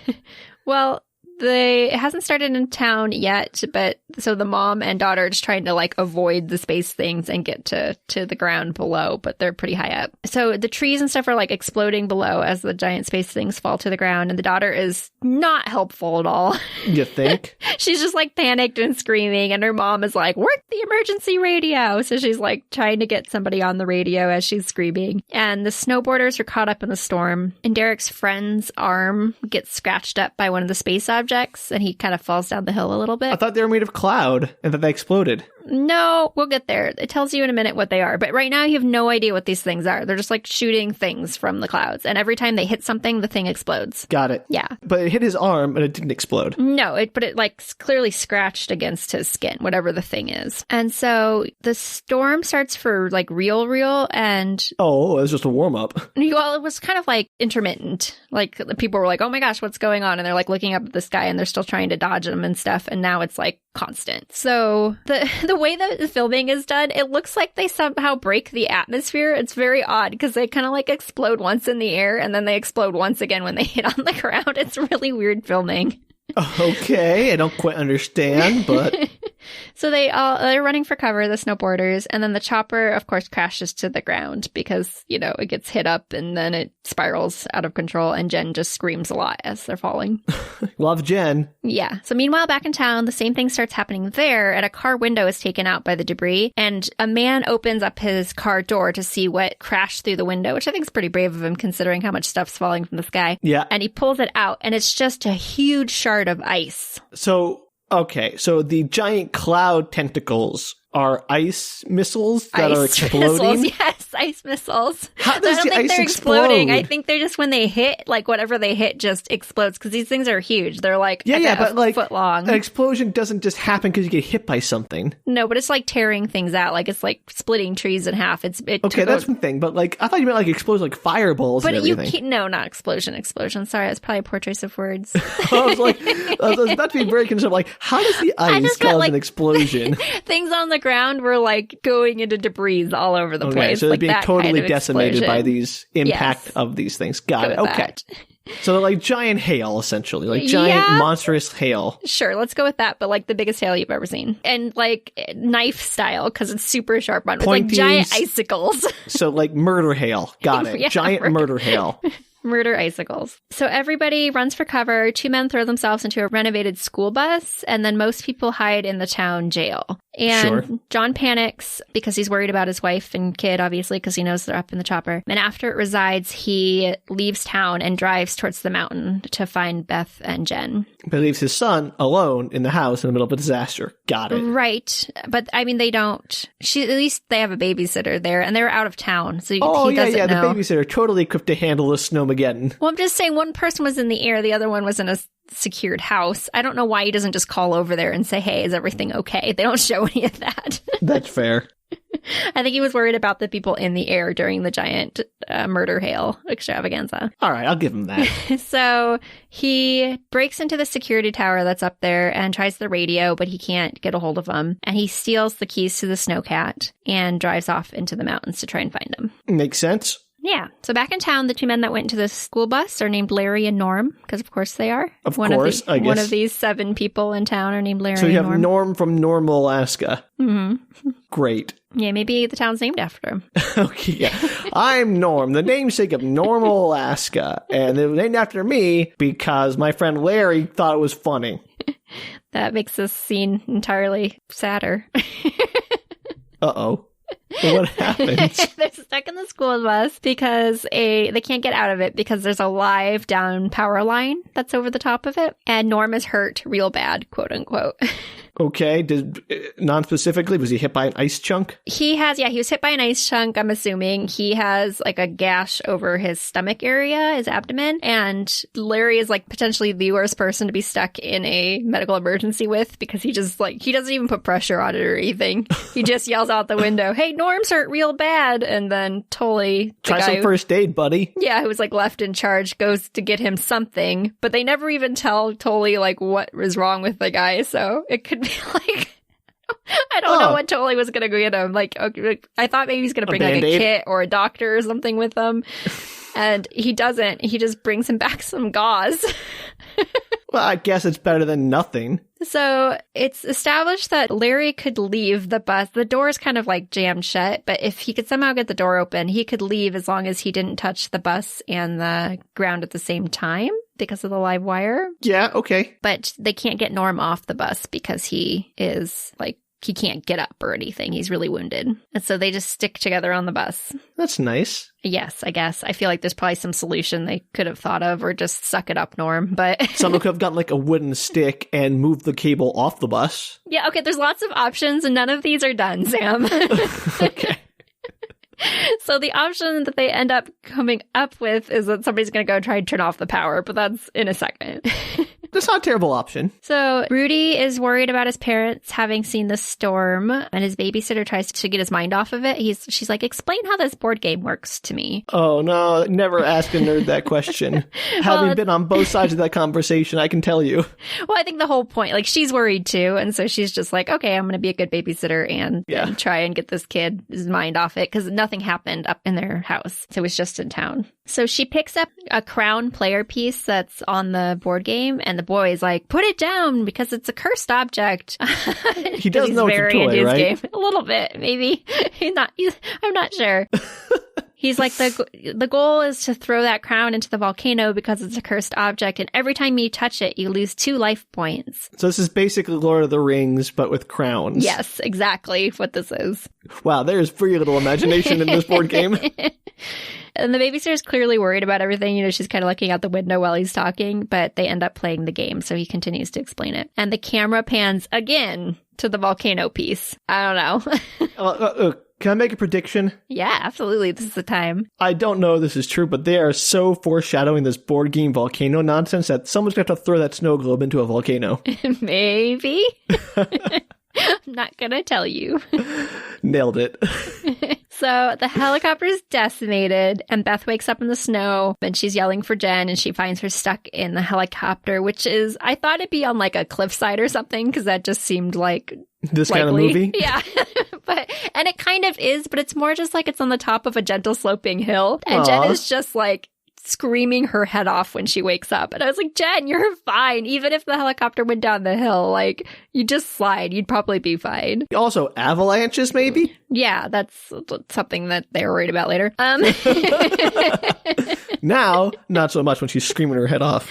Speaker 2: Well, It hasn't started in town yet, but so the mom and daughter are just trying to like avoid the space things and get to the ground below, but they're pretty high up. So the trees and stuff are like exploding below as the giant space things fall to the ground, and the daughter is not helpful at all.
Speaker 1: You think?
Speaker 2: She's just like panicked and screaming, and her mom is like, work the emergency radio. So she's like trying to get somebody on the radio as she's screaming. And the snowboarders are caught up in the storm, and Derek's friend's arm gets scratched up by one of the space objects, and he kind of falls down the hill a little bit.
Speaker 1: I thought they were made of cloud and that they exploded.
Speaker 2: No, we'll get there. It tells you in a minute what they are. But right now you have no idea what these things are. They're just like shooting things from the clouds. And every time they hit something, the thing explodes.
Speaker 1: Got it.
Speaker 2: Yeah.
Speaker 1: But it hit his arm and it didn't explode.
Speaker 2: No, but it like clearly scratched against his skin, whatever the thing is. And so the storm starts for like real. And
Speaker 1: oh, it was just a warm up.
Speaker 2: Well, it was kind of like intermittent. Like the people were like, oh my gosh, what's going on? And they're like looking up at the sky and they're still trying to dodge them and stuff. And now it's like constant. So the way that the filming is done, it looks like they somehow break the atmosphere. It's very odd because they kind of like explode once in the air and then they explode once again when they hit on the ground. It's really weird filming.
Speaker 1: Okay, I don't quite understand, but...
Speaker 2: So they're running for cover, the snowboarders, and then the chopper, of course, crashes to the ground because, you know, it gets hit up and then it spirals out of control, and Jen just screams a lot as they're falling.
Speaker 1: Love Jen.
Speaker 2: Yeah. So meanwhile, back in town, the same thing starts happening there, and a car window is taken out by the debris, and a man opens up his car door to see what crashed through the window, which I think is pretty brave of him considering how much stuff's falling from the sky.
Speaker 1: Yeah.
Speaker 2: And he pulls it out, and it's just a huge shard of ice.
Speaker 1: So the giant cloud tentacles are ice missiles that are exploding?
Speaker 2: Missiles, yes, ice missiles.
Speaker 1: How does
Speaker 2: I don't
Speaker 1: the
Speaker 2: think
Speaker 1: ice
Speaker 2: they're
Speaker 1: explode?
Speaker 2: exploding. I think they're just when they hit, like whatever they hit just explodes because these things are huge. They're like
Speaker 1: but like
Speaker 2: foot long.
Speaker 1: An explosion doesn't just happen because you get hit by something.
Speaker 2: No, but it's like tearing things out. Like it's like splitting trees in half.
Speaker 1: Okay, that's one thing. But like I thought you meant like explosion like fireballs and everything.
Speaker 2: No, not explosion. Sorry, that's probably a poor choice of words.
Speaker 1: I was about to be very concerned. Like, how does the ice cause an explosion?
Speaker 2: Things on the ground were like going into debris all over the place.
Speaker 1: So they're
Speaker 2: like
Speaker 1: being totally
Speaker 2: kind of
Speaker 1: decimated by
Speaker 2: explosion.
Speaker 1: these impact of these things. Got it. Okay.
Speaker 2: That.
Speaker 1: So they're like giant hail, essentially. Like giant monstrous hail.
Speaker 2: Sure, let's go with that, but like the biggest hail you've ever seen. And like knife style, because it's super sharp on it. It's like giant icicles.
Speaker 1: So like murder hail. Got it. Giant murder hail.
Speaker 2: Murder icicles. So everybody runs for cover. 2 men throw themselves into a renovated school bus, and then most people hide in the town jail. And John panics because he's worried about his wife and kid, obviously, because he knows they're up in the chopper. And after it resides, he leaves town and drives towards the mountain to find Beth and Jen.
Speaker 1: But he leaves his son alone in the house in the middle of a disaster. Got it.
Speaker 2: Right. But I mean, they don't. At least they have a babysitter there, and they're out of town. So he doesn't know.
Speaker 1: The babysitter totally equipped to handle the Snowmageddon.
Speaker 2: Well, I'm just saying one person was in the air, the other one was in a secured house. I don't know why he doesn't just call over there and say, hey, is everything okay? They don't show any of that.
Speaker 1: That's fair.
Speaker 2: I think he was worried about the people in the air during the giant murder hail extravaganza.
Speaker 1: All right, I'll give him that.
Speaker 2: So he breaks into the security tower that's up there and tries the radio, but he can't get a hold of them. And he steals the keys to the snowcat and drives off into the mountains to try and find them.
Speaker 1: Makes sense.
Speaker 2: Yeah. So back in town, the 2 men that went into the school bus are named Larry and Norm, because of course they are.
Speaker 1: I guess.
Speaker 2: One of these 7 people in town are named Larry and Norm.
Speaker 1: So you have Norm from Normal, Alaska.
Speaker 2: Mm-hmm.
Speaker 1: Great.
Speaker 2: Yeah, maybe the town's named after him.
Speaker 1: Okay, yeah. I'm Norm, the namesake of Normal, Alaska. And it was named after me because my friend Larry thought it was funny.
Speaker 2: That makes this scene entirely sadder.
Speaker 1: Uh-oh. What happens?
Speaker 2: They're stuck in the school bus because they can't get out of it because there's a live down power line that's over the top of it. And Norm is hurt real bad, quote unquote.
Speaker 1: Okay. Non-specifically, was he hit by an ice chunk?
Speaker 2: He was hit by an ice chunk, I'm assuming. He has like a gash over his stomach area, his abdomen. And Larry is like potentially the worst person to be stuck in a medical emergency with because he doesn't even put pressure on it or anything. He just yells out the window, hey, Norm's hurt real bad. And then Tully,
Speaker 1: try some first aid, buddy.
Speaker 2: Yeah, who was like left in charge, goes to get him something. But they never even tell Tully like what was wrong with the guy. So it could be like, I don't know what Tully was going to get him. Like, okay, I thought maybe he's going to bring like a kit or a doctor or something with him. And he doesn't. He just brings him back some gauze.
Speaker 1: Well, I guess it's better than nothing.
Speaker 2: So it's established that Larry could leave the bus. The door is kind of like jammed shut, but if he could somehow get the door open, he could leave as long as he didn't touch the bus and the ground at the same time because of the live wire.
Speaker 1: Yeah, okay.
Speaker 2: But they can't get Norm off the bus because he is like, he can't get up or anything. He's really wounded. And so they just stick together on the bus.
Speaker 1: That's nice.
Speaker 2: Yes, I guess. I feel like there's probably some solution they could have thought of, or just suck it up, Norm. But
Speaker 1: someone could have gotten like a wooden stick and moved the cable off the bus.
Speaker 2: Yeah, okay, there's lots of options, and none of these are done, Sam.
Speaker 1: Okay.
Speaker 2: So the option that they end up coming up with is that somebody's going to go try and turn off the power, but that's in a second.
Speaker 1: That's not a terrible option.
Speaker 2: So Rudy is worried about his parents having seen the storm, and his babysitter tries to get his mind off of it. She's like, explain how this board game works to me.
Speaker 1: Oh, no. Never ask a nerd that question. Having been on both sides of that conversation, I can tell you.
Speaker 2: Well, I think the whole point, like, she's worried too, and so she's just like, okay, I'm going to be a good babysitter and try and get this kid's mind off it, because nothing happened up in their house. So it was just in town. So she picks up a crown player piece that's on the board game, and the boy is like, put it down because it's a cursed object.
Speaker 1: He does know it's a toy, right?
Speaker 2: Game. A little bit, maybe. I'm not sure. He's like, the goal is to throw that crown into the volcano because it's a cursed object, and every time you touch it, you lose 2 life points.
Speaker 1: So this is basically Lord of the Rings, but with crowns.
Speaker 2: Yes, exactly what this is.
Speaker 1: Wow, there's very little imagination in this board game.
Speaker 2: And the babysitter's clearly worried about everything. You know, she's kind of looking out the window while he's talking, but they end up playing the game, so he continues to explain it. And the camera pans again to the volcano piece. I don't know.
Speaker 1: Can I make a prediction?
Speaker 2: Yeah, absolutely. This is the time.
Speaker 1: I don't know if this is true, but they are so foreshadowing this board game volcano nonsense that someone's going to have to throw that snow globe into a volcano.
Speaker 2: Maybe. I'm not going to tell you.
Speaker 1: Nailed it.
Speaker 2: So the helicopter is decimated, and Beth wakes up in the snow, and she's yelling for Jen, and she finds her stuck in the helicopter, which is, I thought it'd be on like a cliffside or something, because that just seemed like
Speaker 1: this
Speaker 2: likely.
Speaker 1: Kind of movie?
Speaker 2: Yeah. And it kind of is, but it's more just like it's on the top of a gentle sloping hill, and Jen is just like screaming her head off when she wakes up. And I was like, Jen, you're fine. Even if the helicopter went down the hill, like, you just slide. You'd probably be fine.
Speaker 1: Also, avalanches, maybe?
Speaker 2: Yeah, that's something that they were worried about later.
Speaker 1: Now, not so much when she's screaming her head off.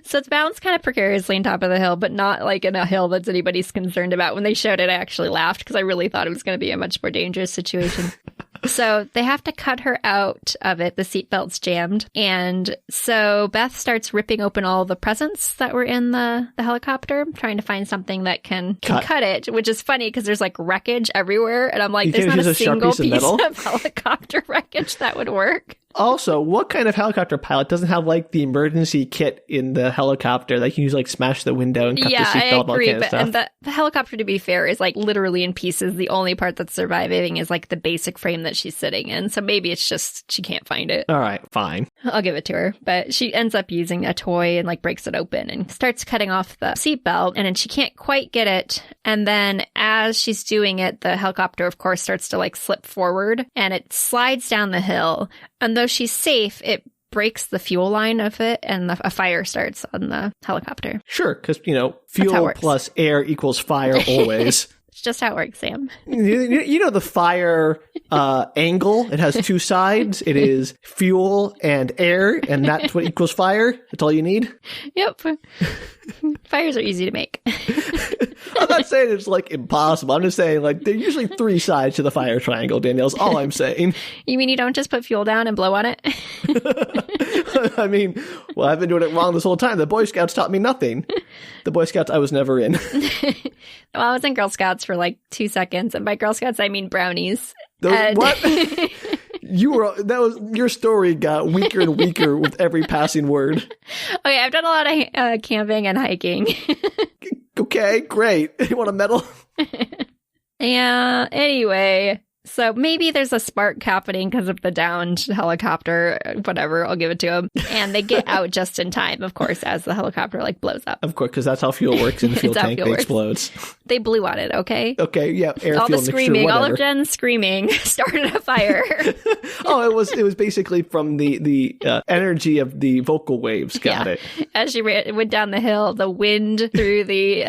Speaker 2: So it's balanced kind of precariously on top of the hill, but not like in a hill that's anybody's concerned about. When they showed it, I actually laughed because I really thought it was going to be a much more dangerous situation. So they have to cut her out of it. The seatbelt's jammed. And so Beth starts ripping open all the presents that were in the helicopter, trying to find something that can cut it, which is funny because there's like wreckage everywhere. And I'm like, there's not a single piece of helicopter wreckage that would work.
Speaker 1: Also, what kind of helicopter pilot doesn't have like the emergency kit in the helicopter that can use like smash the window and cut the seatbelt and all kind of stuff?
Speaker 2: And the helicopter, to be fair, is like literally in pieces. The only part that's surviving is like the basic frame that she's sitting in. So maybe it's just she can't find it.
Speaker 1: All right, fine.
Speaker 2: I'll give it to her. But she ends up using a toy and like breaks it open and starts cutting off the seatbelt, and then she can't quite get it. And then as she's doing it, the helicopter, of course, starts to like slip forward and it slides down the hill. And though she's safe, it breaks the fuel line of it, and a fire starts on the helicopter.
Speaker 1: Sure, because, you know, fuel plus air equals fire always.
Speaker 2: It's just how it works, Sam.
Speaker 1: You know the fire angle? It has 2 sides. It is fuel and air, and that's what equals fire. That's all you need?
Speaker 2: Yep. Fires are easy to make.
Speaker 1: I'm not saying it's, like, impossible. I'm just saying, like, there are usually 3 sides to the fire triangle, Danielle, is all I'm saying.
Speaker 2: You mean you don't just put fuel down and blow on it?
Speaker 1: I mean, well, I've been doing it wrong this whole time. The Boy Scouts taught me nothing. The Boy Scouts I was never in.
Speaker 2: Well, I was in Girl Scouts for like 2 seconds, and by Girl Scouts I mean brownies.
Speaker 1: What? Your story got weaker and weaker with every passing word.
Speaker 2: Okay, I've done a lot of camping and hiking.
Speaker 1: Okay, great. You want a medal?
Speaker 2: Yeah, anyway, So maybe there's a spark happening because of the downed helicopter. Whatever, I'll give it to him. And they get out just in time, of course, as the helicopter blows up.
Speaker 1: Of course, because that's how fuel works in the fuel tank. It explodes.
Speaker 2: They blew on it, okay?
Speaker 1: Okay, yeah. Air,
Speaker 2: all
Speaker 1: fuel,
Speaker 2: the screaming,
Speaker 1: mixture,
Speaker 2: all of Jen's screaming started a fire.
Speaker 1: It was basically from the energy of the vocal waves. Got it.
Speaker 2: As she went down the hill, the wind through the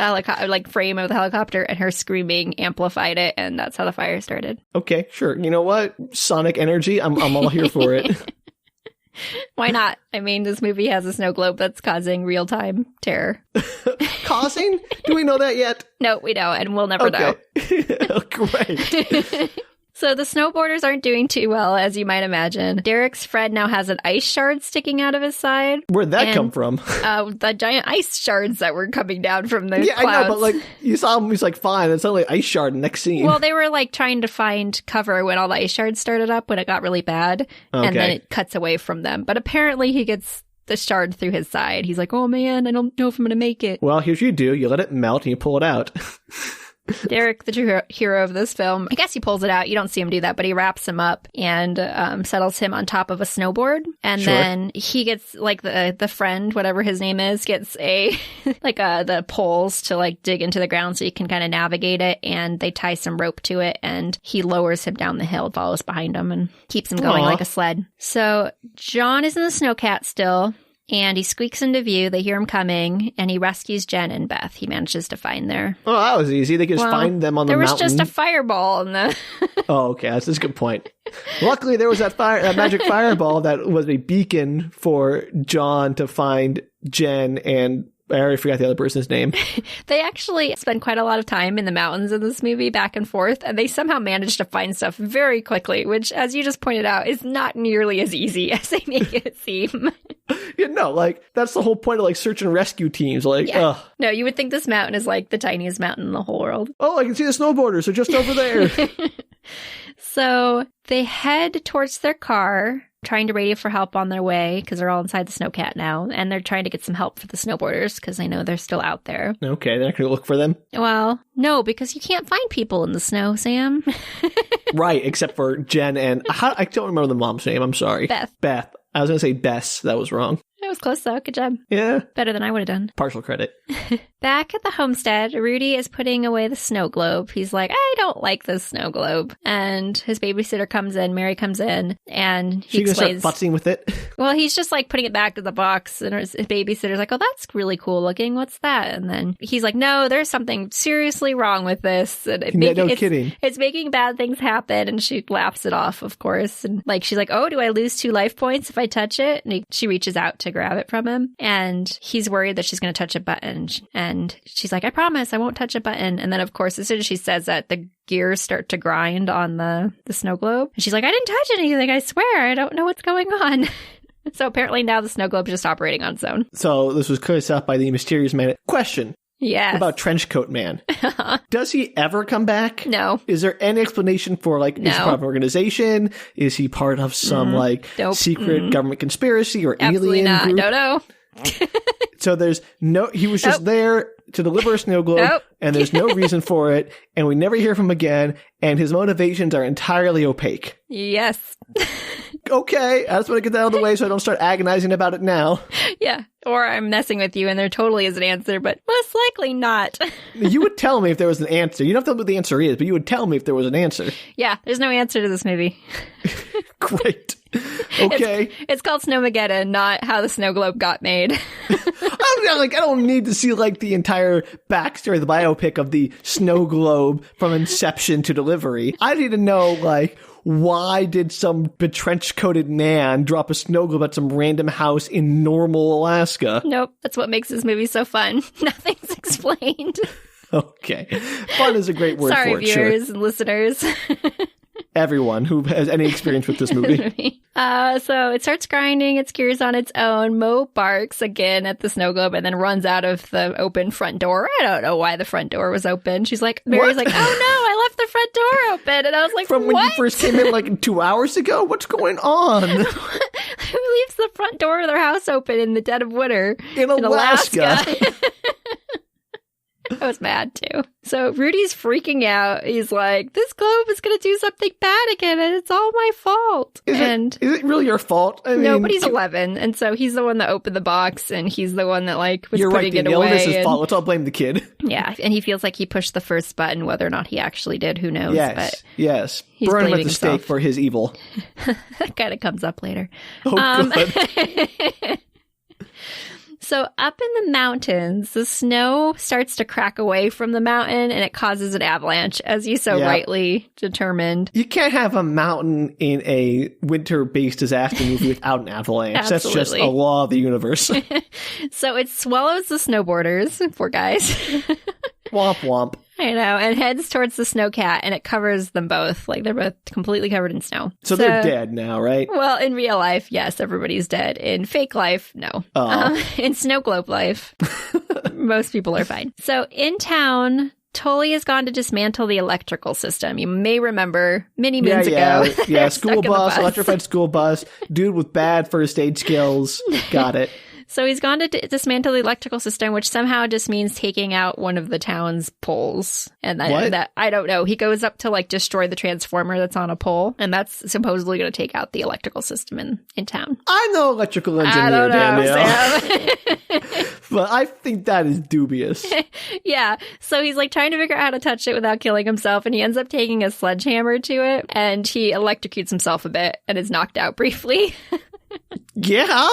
Speaker 2: frame of the helicopter, and her screaming amplified it, and that's how the fire started.
Speaker 1: Okay, sure. You know what? Sonic energy. I'm all here for it.
Speaker 2: Why not? I mean, this movie has a snow globe that's causing real-time terror.
Speaker 1: Causing? Do we know that yet?
Speaker 2: No, we don't, and we'll never know.
Speaker 1: Great.
Speaker 2: So the snowboarders aren't doing too well, as you might imagine. Derek's friend now has an ice shard sticking out of his side.
Speaker 1: Where'd that come from?
Speaker 2: The giant ice shards that were coming down from the clouds.
Speaker 1: I know, but you saw him, he's fine. It's only ice shard next scene.
Speaker 2: Well, they were trying to find cover when all the ice shards started up, when it got really bad. Okay. And then it cuts away from them. But apparently he gets the shard through his side. He's like, oh man, I don't know if I'm going to make it.
Speaker 1: Well, here's what you do. You let it melt and you pull it out.
Speaker 2: Derek, the true hero of this film, I guess he pulls it out. You don't see him do that, but he wraps him up and settles him on top of a snowboard. And then he gets, the friend, whatever his name is, gets the poles to, dig into the ground so he can kind of navigate it. And they tie some rope to it, and he lowers him down the hill, follows behind him, and keeps him going like a sled. So John is in the snowcat still. And he squeaks into view. They hear him coming, and he rescues Jen and Beth. He manages to find their...
Speaker 1: Oh, that was easy. They could just find them on the mountain.
Speaker 2: There was just a fireball in the...
Speaker 1: Oh, okay. That's a good point. Luckily, there was that magic fireball that was a beacon for John to find Jen and... I already forgot the other person's name.
Speaker 2: They actually spend quite a lot of time in the mountains in this movie, back and forth, and they somehow manage to find stuff very quickly, which, as you just pointed out, is not nearly as easy as they make it seem.
Speaker 1: That's the whole point of, search and rescue teams.
Speaker 2: No, you would think this mountain is, the tiniest mountain in the whole world.
Speaker 1: Oh, I can see the snowboarders. They're just over there.
Speaker 2: So they head towards their car, trying to radio for help on their way, because they're all inside the snowcat now, and they're trying to get some help for the snowboarders, because they know they're still out there.
Speaker 1: Okay, they're not going to look for them?
Speaker 2: Well, no, because you can't find people in the snow, Sam.
Speaker 1: Right, except for Jen and... I don't remember the mom's name, I'm sorry. Beth. I was going to say Bess. That was wrong.
Speaker 2: It was close, though. Good job.
Speaker 1: Yeah.
Speaker 2: Better than I would have done.
Speaker 1: Partial credit.
Speaker 2: Back at the homestead, Rudy is putting away the snow globe. He's like, I don't like this snow globe. And his babysitter comes in, Mary comes in, and he explains...
Speaker 1: Start futzing with it?
Speaker 2: Well, he's just putting it back to the box, and his babysitter's like, oh, that's really cool looking. What's that? And then he's like, no, there's something seriously wrong with this. And
Speaker 1: no kidding.
Speaker 2: It's making bad things happen, and she laughs it off, of course. And she's like, oh, do I lose 2 life points if I touch it? And she reaches out to grab it from him, and he's worried that she's going to touch a button. And she's like, I promise I won't touch a button. And then, of course, as soon as she says that, the gears start to grind on the snow globe. And she's like, I didn't touch anything, I swear. I don't know what's going on. So apparently now the snow globe is just operating on its own. So
Speaker 1: this was cleared up by the mysterious man. Question.
Speaker 2: Yes.
Speaker 1: About Trenchcoat Man. Does he ever come back?
Speaker 2: No.
Speaker 1: Is there any explanation for, is he part of an organization? Is he part of some, secret government conspiracy or
Speaker 2: Absolutely
Speaker 1: alien
Speaker 2: not.
Speaker 1: group?
Speaker 2: Don't know.
Speaker 1: So there's he was just there to deliver a snow globe, and there's no reason for it, and we never hear from him again, and his motivations are entirely opaque.
Speaker 2: Yes.
Speaker 1: Okay, I just want to get that out of the way so I don't start agonizing about it now.
Speaker 2: Yeah, or I'm messing with you and there totally is an answer, but most likely not.
Speaker 1: You would tell me if there was an answer. You don't have to tell me what the answer is, but you would tell me if there was an answer.
Speaker 2: Yeah, there's no answer to this movie.
Speaker 1: Great. Okay.
Speaker 2: It's called Snowmageddon, not how the snow globe got made.
Speaker 1: I don't need to see the entire backstory, the biopic of the snow globe from inception to delivery. I need to know why did some betrench-coated man drop a snow globe at some random house in Normal, Alaska?
Speaker 2: Nope, that's what makes this movie so fun. Nothing's explained.
Speaker 1: Okay. Fun is a great word for it,
Speaker 2: Sorry, viewers and listeners.
Speaker 1: Everyone who has any experience with this movie.
Speaker 2: So it starts grinding its gears on its own. Mo barks again at the snow globe and then runs out of the open front door. I don't know why the front door was open. Mary's like, oh no, I left the front door open. And I was like,
Speaker 1: from when you first came in 2 hours ago? What's going on?
Speaker 2: Who leaves the front door of their house open in the dead of winter?
Speaker 1: In Alaska.
Speaker 2: I was mad too. So Rudy's freaking out. He's like, this globe is going to do something bad again, and it's all my fault.
Speaker 1: Is it really your fault? I mean,
Speaker 2: no, but he's 11, and so he's the one that opened the box, and he's the one that like was
Speaker 1: you're
Speaker 2: putting
Speaker 1: right,
Speaker 2: it
Speaker 1: Danielle,
Speaker 2: away.
Speaker 1: This is his fault. Let's all blame the kid.
Speaker 2: Yeah, and he feels like he pushed the first button, whether or not he actually did, who knows.
Speaker 1: Yes.
Speaker 2: He's
Speaker 1: Burn him at
Speaker 2: blaming
Speaker 1: the stake
Speaker 2: himself.
Speaker 1: for his evil.
Speaker 2: That kind of comes up later.
Speaker 1: Oh, good.
Speaker 2: So up in the mountains, the snow starts to crack away from the mountain, and it causes an avalanche, as you so rightly determined.
Speaker 1: You can't have a mountain in a winter-based disaster movie without an avalanche. That's just a law of the universe.
Speaker 2: So it swallows the snowboarders, poor guys.
Speaker 1: Womp womp.
Speaker 2: I know, and heads towards the snowcat, and it covers them both. Like, they're both completely covered in snow.
Speaker 1: So they're dead now, right?
Speaker 2: Well, in real life, yes, everybody's dead. In fake life, no. In snow globe life, most people are fine. So in town, Tully has gone to dismantle the electrical system. You may remember many moons ago.
Speaker 1: Yeah, school bus, electrified school bus, dude with bad first aid skills. Got it.
Speaker 2: So he's gone to dismantle the electrical system, which somehow just means taking out one of the town's poles. And that I don't know. He goes up to like destroy the transformer that's on a pole, and that's supposedly going to take out the electrical system in town.
Speaker 1: I'm no electrical engineer,
Speaker 2: I don't know,
Speaker 1: Danielle. But I think that is dubious.
Speaker 2: Yeah. So he's like trying to figure out how to touch it without killing himself, and he ends up taking a sledgehammer to it, and he electrocutes himself a bit and is knocked out briefly.
Speaker 1: Yeah.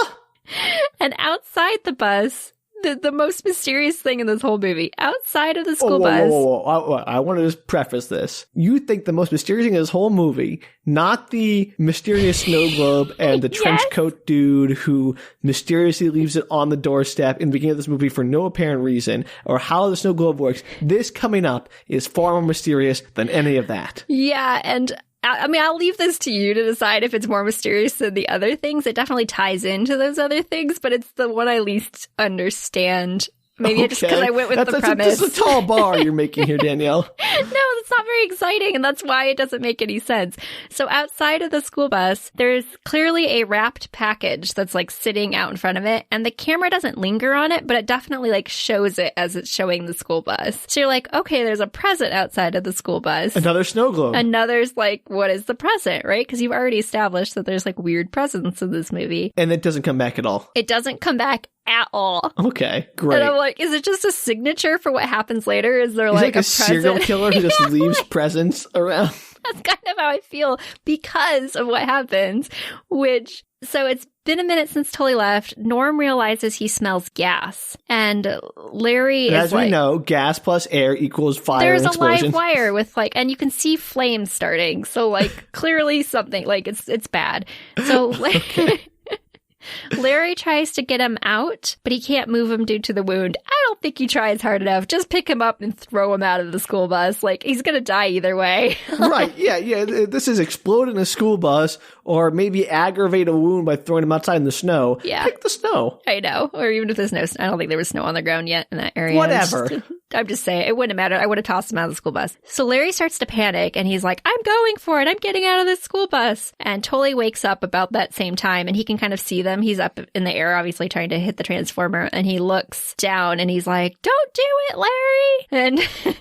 Speaker 2: And outside the bus, the most mysterious thing in this whole movie, outside of the school bus.
Speaker 1: I want to just preface this. You think the most mysterious thing in this whole movie, not the mysterious snow globe and the trench coat dude who mysteriously leaves it on the doorstep in the beginning of this movie for no apparent reason, or how the snow globe works. This coming up is far more mysterious than any of that.
Speaker 2: Yeah, and I mean, I'll leave this to you to decide if it's more mysterious than the other things. It definitely ties into those other things, but it's the one I least understand. Maybe just because I went with the premise.
Speaker 1: That's a tall bar you're making here, Danielle.
Speaker 2: No, that's not very exciting, and that's why it doesn't make any sense. So outside of the school bus, there's clearly a wrapped package that's like sitting out in front of it, and the camera doesn't linger on it, but it definitely like shows it as it's showing the school bus. So you're like, okay, there's a present outside of the school bus.
Speaker 1: Another snow globe.
Speaker 2: Another's like, what is the present, right? Because you've already established that there's like weird presents in this movie.
Speaker 1: And it doesn't come back at all.
Speaker 2: It doesn't come back at all.
Speaker 1: Okay, great.
Speaker 2: And I'm like, is it just a signature for what happens later? Is there like a
Speaker 1: serial killer who just leaves presents around?
Speaker 2: That's kind of how I feel because of what happens, so it's been a minute since Tully left. Norm realizes he smells gas, and Larry is
Speaker 1: as we know, gas plus air equals fire.
Speaker 2: There's
Speaker 1: and
Speaker 2: a live
Speaker 1: explosion.
Speaker 2: wire with like, and you can see flames starting. So like, clearly something like it's bad. So Larry tries to get him out, but he can't move him due to the wound. I don't think he tries hard enough. Just pick him up and throw him out of the school bus. Like, he's going to die either way.
Speaker 1: Right. Yeah. This is explode in a school bus or maybe aggravate a wound by throwing him outside in the snow.
Speaker 2: Yeah.
Speaker 1: Pick the snow.
Speaker 2: I know. Or even if there's no snow. I don't think there was snow on the ground yet in that area.
Speaker 1: Whatever.
Speaker 2: I'm just saying, it wouldn't have mattered. I would have tossed him out of the school bus. So Larry starts to panic, and he's like, I'm going for it. I'm getting out of this school bus. And Tully wakes up about that same time, and he can kind of see them. He's up in the air, obviously trying to hit the transformer, and he looks down, and he's like, don't do it, Larry! And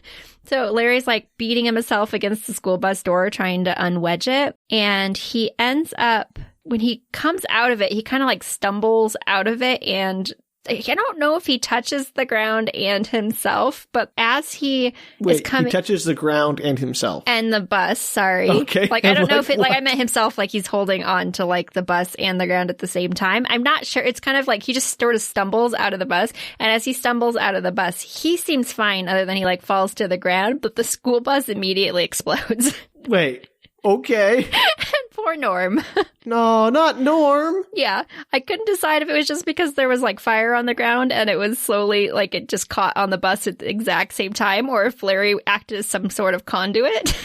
Speaker 2: so Larry's like beating himself against the school bus door, trying to unwedge it. And he ends up, when he comes out of it, he kind of like stumbles out of it, and I don't know if he touches the ground and himself, but as he is coming...
Speaker 1: he touches the ground and himself.
Speaker 2: And the bus, sorry.
Speaker 1: Okay.
Speaker 2: Like, I don't know if it... Like, I meant himself, like he's holding on to, like, the bus and the ground at the same time. I'm not sure. It's kind of like he just sort of stumbles out of the bus. And as he stumbles out of the bus, he seems fine other than he, like, falls to the ground. But the school bus immediately explodes.
Speaker 1: Wait. Okay.
Speaker 2: And poor Norm.
Speaker 1: No, not Norm.
Speaker 2: Yeah. I couldn't decide if it was just because there was like fire on the ground and it was slowly like it just caught on the bus at the exact same time, or if Larry acted as some sort of conduit.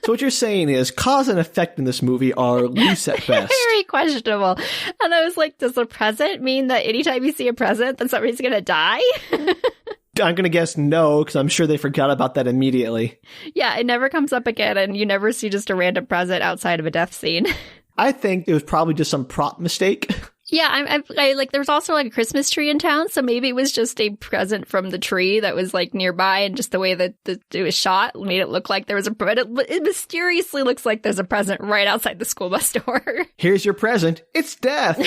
Speaker 1: So what you're saying is cause and effect in this movie are loose at best.
Speaker 2: Very questionable. And I was like, does a present mean that anytime you see a present, then somebody's going to die?
Speaker 1: I'm going to guess no, because I'm sure they forgot about that immediately.
Speaker 2: Yeah, it never comes up again, and you never see just a random present outside of a death scene.
Speaker 1: I think it was probably just some prop mistake.
Speaker 2: Yeah, I like, there was also like a Christmas tree in town, so maybe it was just a present from the tree that was like nearby, and just the way that it was shot made it look like there was but it mysteriously looks like there's a present right outside the school bus door.
Speaker 1: Here's your present. It's death.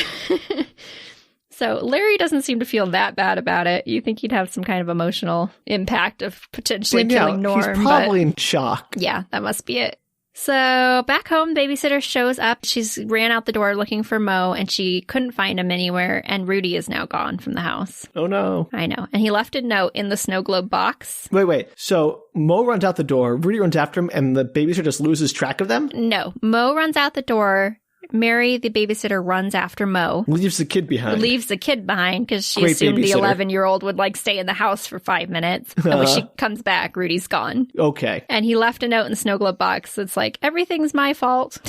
Speaker 2: So Larry doesn't seem to feel that bad about it. You think he'd have some kind of emotional impact of potentially killing Norm.
Speaker 1: He's probably in shock.
Speaker 2: Yeah, that must be it. So back home, babysitter shows up. She's ran out the door looking for Mo, and she couldn't find him anywhere, and Rudy is now gone from the house.
Speaker 1: Oh, no.
Speaker 2: I know. And he left a note in the snow globe box.
Speaker 1: Wait. So Mo runs out the door, Rudy runs after him, and the babysitter just loses track of them?
Speaker 2: No. Mo runs out the door. Mary, the babysitter, runs after Mo.
Speaker 1: Leaves the kid behind.
Speaker 2: Leaves the kid behind because she
Speaker 1: Great
Speaker 2: assumed the
Speaker 1: babysitter.
Speaker 2: 11-year-old would like stay in the house for 5 minutes. And when she comes back, Rudy's gone.
Speaker 1: Okay.
Speaker 2: And he left a note in the snow globe box that's like, everything's my fault.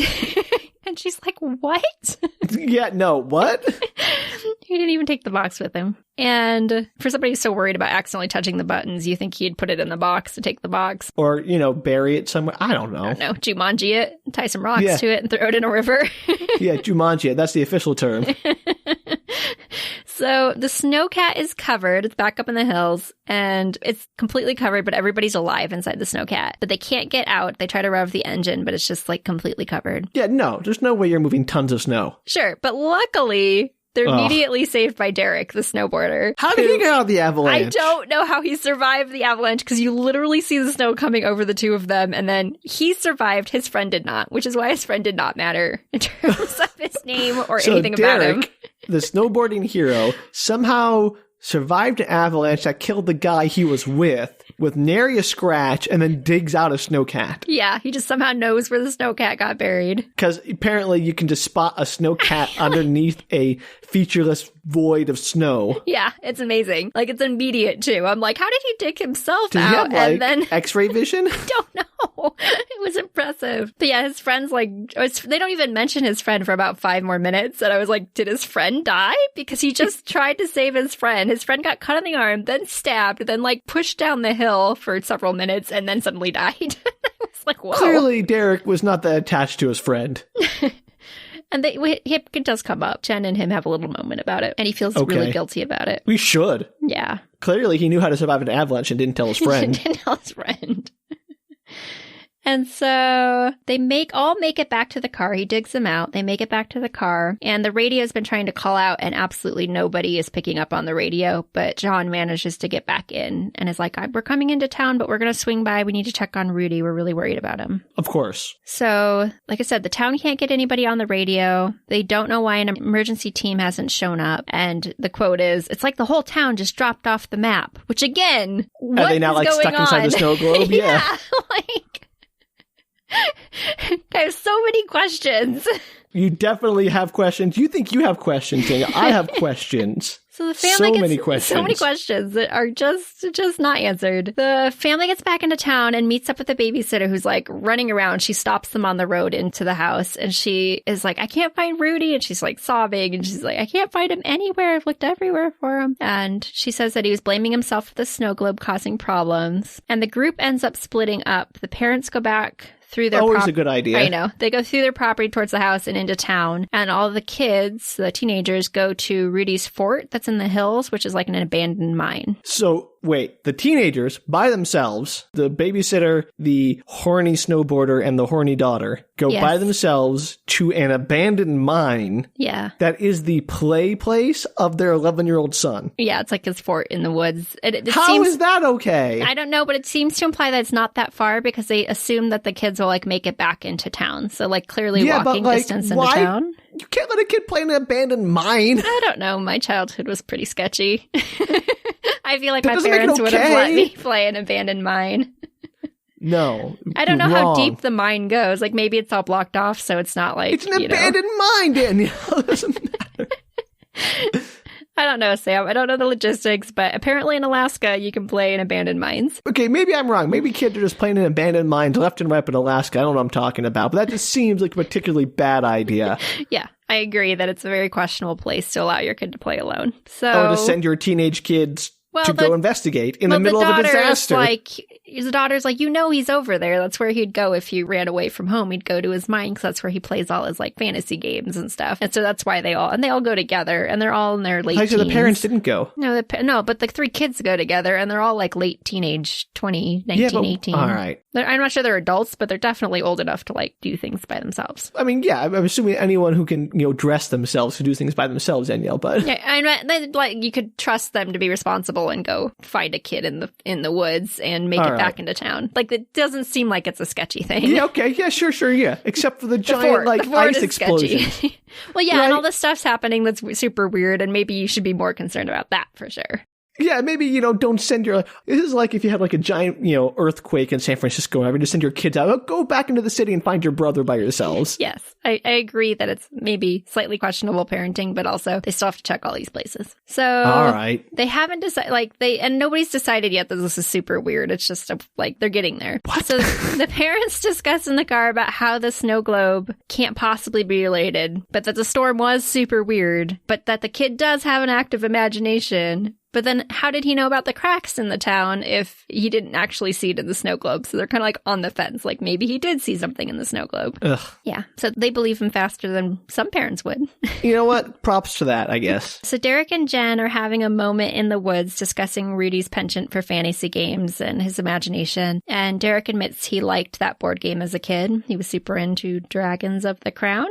Speaker 2: And she's like, what?
Speaker 1: Yeah, no, what?
Speaker 2: He didn't even take the box with him. And for somebody who's so worried about accidentally touching the buttons, you think he'd put it in the box to take the box.
Speaker 1: Or, bury it somewhere. I don't know.
Speaker 2: No, Jumanji it, tie some rocks to it, and throw it in a river.
Speaker 1: Yeah, Jumanji it. That's the official term.
Speaker 2: So the snowcat is covered. It's back up in the hills, and it's completely covered, but everybody's alive inside the snowcat. But they can't get out. They try to rev the engine, but it's just like completely covered.
Speaker 1: Yeah, no, there's no way you're moving tons of snow.
Speaker 2: Sure, but luckily, they're immediately saved by Derek, the snowboarder.
Speaker 1: How did he get out of the avalanche?
Speaker 2: I don't know how he survived the avalanche, because you literally see the snow coming over the two of them, and then he survived. His friend did not, which is why his friend did not matter in terms of his name or anything about him.
Speaker 1: The snowboarding hero, somehow survived an avalanche that killed the guy he was with nary a scratch, and then digs out a snowcat.
Speaker 2: Yeah, he just somehow knows where the snowcat got buried.
Speaker 1: Because apparently you can just spot a snowcat underneath a featureless void of snow.
Speaker 2: Yeah, it's amazing. Like, it's immediate, too. I'm like, how did he dig himself
Speaker 1: Does
Speaker 2: out?
Speaker 1: he have,
Speaker 2: and then
Speaker 1: X-ray vision?
Speaker 2: I don't know. It was impressive. But yeah, his friend's like, they don't even mention his friend for about 5 more minutes. And I was like, did his friend die? Because he just tried to save his friend. His friend got cut in the arm, then stabbed, then like pushed down the hill for several minutes, and then suddenly died. I was like, whoa.
Speaker 1: Clearly, Derek was not that attached to his friend.
Speaker 2: And it does come up. Jen and him have a little moment about it, and he feels really guilty about it.
Speaker 1: We should.
Speaker 2: Yeah.
Speaker 1: Clearly, he knew how to survive an avalanche and didn't tell his friend.
Speaker 2: Didn't tell his friend. And so they all make it back to the car. He digs them out. They make it back to the car. And the radio's been trying to call out, and absolutely nobody is picking up on the radio. But John manages to get back in and is like, we're coming into town, but we're going to swing by. We need to check on Rudy. We're really worried about him.
Speaker 1: Of course.
Speaker 2: So, like I said, the town can't get anybody on the radio. They don't know why an emergency team hasn't shown up. And the quote is, it's like the whole town just dropped off the map. Which, again, what
Speaker 1: Are they now
Speaker 2: is
Speaker 1: stuck
Speaker 2: going
Speaker 1: inside
Speaker 2: on?
Speaker 1: the snow globe?
Speaker 2: Yeah, like... I have so many questions.
Speaker 1: You definitely have questions. You think you have questions, Danielle. I have questions.
Speaker 2: So the family gets
Speaker 1: many questions.
Speaker 2: so many questions that are just not answered. The family gets back into town and meets up with the babysitter who's like running around. She stops them on the road into the house, and she is like, I can't find Rudy. And she's like sobbing, and she's like, I can't find him anywhere. I've looked everywhere for him. And she says that he was blaming himself for the snow globe causing problems. And the group ends up splitting up. The parents go back through their
Speaker 1: Always a good idea.
Speaker 2: I know. They go through their property towards the house and into town. And all the kids, the teenagers, go to Rudy's fort that's in the hills, which is like an abandoned mine.
Speaker 1: So, wait. The teenagers, by themselves, the babysitter, the horny snowboarder, and the horny daughter, go by themselves to an abandoned mine.
Speaker 2: Yeah.
Speaker 1: That is the play place of their 11-year-old son.
Speaker 2: Yeah, it's like his fort in the woods.
Speaker 1: How is that okay?
Speaker 2: I don't know, but it seems to imply that it's not that far because they assume that the kids will like make it back into town. So like clearly walking distance into town.
Speaker 1: You can't let a kid play in an abandoned mine.
Speaker 2: I don't know. My childhood was pretty sketchy. I feel like
Speaker 1: That
Speaker 2: my
Speaker 1: doesn't make it
Speaker 2: parents would have let
Speaker 1: okay.
Speaker 2: me play an abandoned mine.
Speaker 1: No.
Speaker 2: I don't know
Speaker 1: wrong.
Speaker 2: how deep the mine goes. Like maybe it's all blocked off, so it's not like
Speaker 1: It's an abandoned mine, Danielle. It doesn't matter.
Speaker 2: I don't know, Sam. I don't know the logistics, but apparently in Alaska, you can play in abandoned mines.
Speaker 1: Okay, maybe I'm wrong. Maybe kids are just playing in abandoned mines left and right in Alaska. I don't know what I'm talking about, but that just seems like a particularly bad idea.
Speaker 2: Yeah, I agree that it's a very questionable place to allow your kid to play alone. So,
Speaker 1: Or to send your teenage kids to go investigate in the middle of a disaster.
Speaker 2: Like, his daughter's like, he's over there. That's where he'd go if he ran away from home. He'd go to his mine because that's where he plays all his like fantasy games and stuff. And so that's why they all go together, and they're all in their late teens.
Speaker 1: So the parents didn't go.
Speaker 2: No, but the 3 kids go together, and they're all like late teenage, 20, 19, 18.
Speaker 1: All right.
Speaker 2: I'm not sure they're adults, but they're definitely old enough to like do things by themselves.
Speaker 1: I mean, yeah, I'm assuming anyone who can, dress themselves to do things by themselves, Danielle, but
Speaker 2: yeah, like you could trust them to be responsible and go find a kid in the woods and make back into town. Like, it doesn't seem like it's a sketchy thing.
Speaker 1: Yeah, okay, yeah, sure, yeah. Except for the giant ice explosion.
Speaker 2: Well, yeah, right? And all this stuff's happening that's super weird, and maybe you should be more concerned about that for sure.
Speaker 1: Yeah, maybe, don't send your, this is like if you had like a giant, earthquake in San Francisco, and just send your kids out, go back into the city and find your brother by yourselves.
Speaker 2: Yes, I agree that it's maybe slightly questionable parenting, but also they still have to check all these places. So,
Speaker 1: all right.
Speaker 2: They haven't decided, and nobody's decided yet that this is super weird. It's just they're getting there.
Speaker 1: What?
Speaker 2: So the parents discuss in the car about how the snow globe can't possibly be related, but that the storm was super weird, but that the kid does have an active imagination. But then how did he know about the cracks in the town if he didn't actually see it in the snow globe? So they're kind of like on the fence. Like, maybe he did see something in the snow globe.
Speaker 1: Ugh.
Speaker 2: Yeah. So they believe him faster than some parents would.
Speaker 1: You know what? Props to that, I guess.
Speaker 2: So Derek and Jen are having a moment in the woods discussing Rudy's penchant for fantasy games and his imagination. And Derek admits he liked that board game as a kid. He was super into Dragons of the Crown.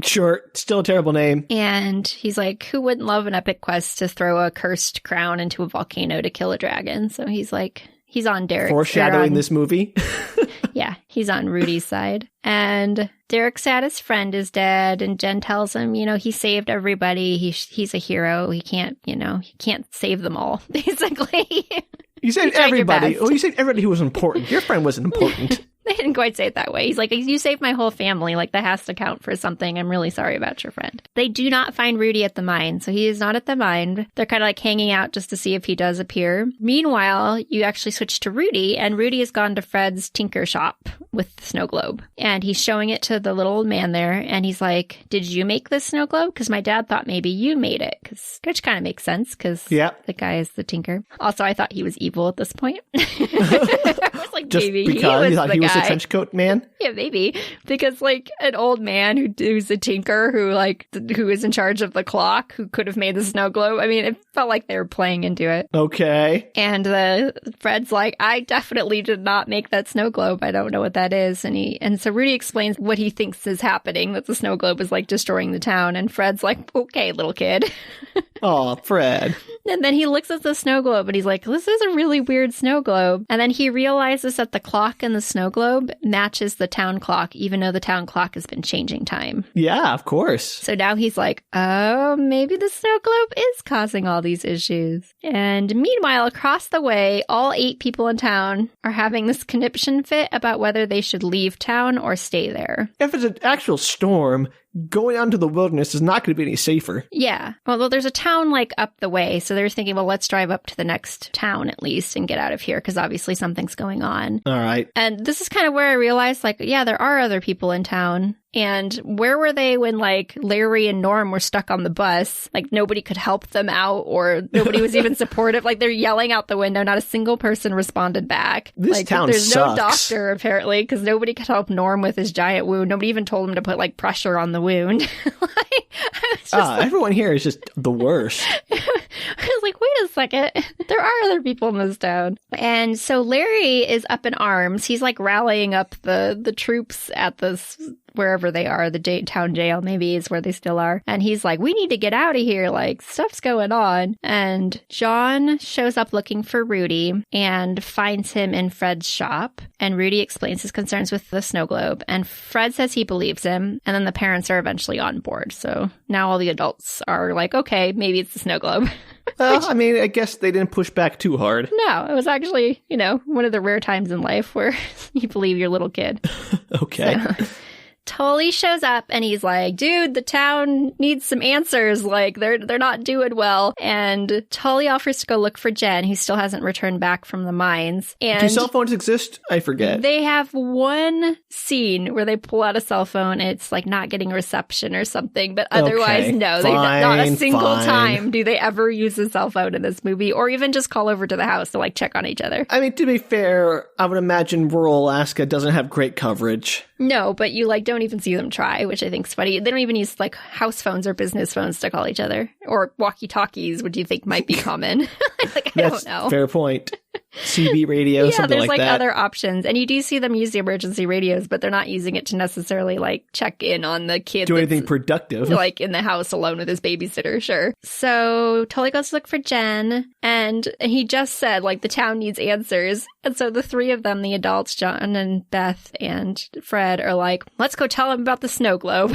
Speaker 1: Sure, still a terrible name.
Speaker 2: And he's like, who wouldn't love an epic quest to throw a cursed crown into a volcano to kill a dragon? So he's on Derek's.
Speaker 1: Foreshadowing this movie.
Speaker 2: Yeah, he's on Rudy's side. And Derek's saddest friend is dead, and Jen tells him, he saved everybody. He's a hero. He can't save them all, basically.
Speaker 1: You saved everybody. Oh, you saved everybody who was important. Your friend wasn't important.
Speaker 2: They didn't quite say it that way. He's like, you saved my whole family. Like, that has to count for something. I'm really sorry about your friend. They do not find Rudy at the mine, so he is not at the mine. They're kind of like hanging out just to see if he does appear. Meanwhile, you actually switch to Rudy, and Rudy has gone to Fred's tinker shop with the snow globe. And he's showing it to the little old man there, and he's like, did you make this snow globe? Because my dad thought maybe you made it. Which kind of makes sense, because the guy is the tinker. Also, I thought he was evil at this point. I was like,
Speaker 1: just
Speaker 2: maybe
Speaker 1: because he thought he was a trench coat man?
Speaker 2: Yeah, maybe. Because like an old man who's a tinker who is in charge of the clock, who could have made the snow globe. I mean, it felt like they were playing into it.
Speaker 1: Okay.
Speaker 2: And Fred's like, I definitely did not make that snow globe. I don't know what that is. And so Rudy explains what he thinks is happening, that the snow globe is like destroying the town. And Fred's like, okay, little kid.
Speaker 1: Oh, Fred.
Speaker 2: And then he looks at the snow globe and he's like, this is a really weird snow globe. And then he realizes that the clock in the snow globe matches the town clock, even though the town clock has been changing time.
Speaker 1: Yeah, of course.
Speaker 2: So now he's like, oh, maybe the snow globe is causing all these issues. And meanwhile, across the way, all 8 people in town are having this conniption fit about whether they should leave town or stay there.
Speaker 1: If it's an actual storm, going out into the wilderness is not going to be any safer.
Speaker 2: Yeah. Well, there's a town like up the way. So they're thinking, well, let's drive up to the next town at least and get out of here, because obviously something's going on.
Speaker 1: All right.
Speaker 2: And this is kind of where I realized, like, yeah, there are other people in town. And where were they when, like, Larry and Norm were stuck on the bus? Like, nobody could help them out, or nobody was even supportive. Like, they're yelling out the window. Not a single person responded back.
Speaker 1: This town
Speaker 2: there's
Speaker 1: sucks.
Speaker 2: No doctor, apparently, because nobody could help Norm with his giant wound. Nobody even told him to put, like, pressure on the wound.
Speaker 1: Everyone here is just the worst.
Speaker 2: I was like, wait a second. There are other people in this town. And so Larry is up in arms. He's, like, rallying up the troops at this, wherever they are, the town jail maybe is where they still are. And he's like, we need to get out of here. Like, stuff's going on. And John shows up looking for Rudy and finds him in Fred's shop. And Rudy explains his concerns with the snow globe. And Fred says he believes him. And then the parents are eventually on board. So now all the adults are like, okay, maybe it's the snow globe.
Speaker 1: Well, I mean, I guess they didn't push back too hard.
Speaker 2: No, it was actually, one of the rare times in life where you believe your little kid.
Speaker 1: Okay.
Speaker 2: So, Tully shows up and he's like, dude, the town needs some answers. Like, they're not doing well. And Tully offers to go look for Jen, who still hasn't returned back from the mines. And
Speaker 1: do cell phones exist? I forget.
Speaker 2: They have one scene where they pull out a cell phone and it's like not getting reception or something. But otherwise, no, not a single time do they ever use a cell phone in this movie, or even just call over to the house to like check on each other.
Speaker 1: I mean, to be fair, I would imagine rural Alaska doesn't have great coverage.
Speaker 2: No, but you like don't even see them try, which I think is funny. They don't even use like house phones or business phones to call each other, or walkie-talkies, which you think might be common. Like, I don't know.
Speaker 1: Fair point. CB radio, something like that. Yeah,
Speaker 2: there's like other options. And you do see them use the emergency radios, but they're not using it to necessarily like check in on the kid.
Speaker 1: Do anything productive.
Speaker 2: Like in the house alone with his babysitter, sure. So Tully goes to look for Jen, and he just said like the town needs answers. And so the three of them, the adults, John and Beth and Fred, are like, let's go tell him about the snow globe.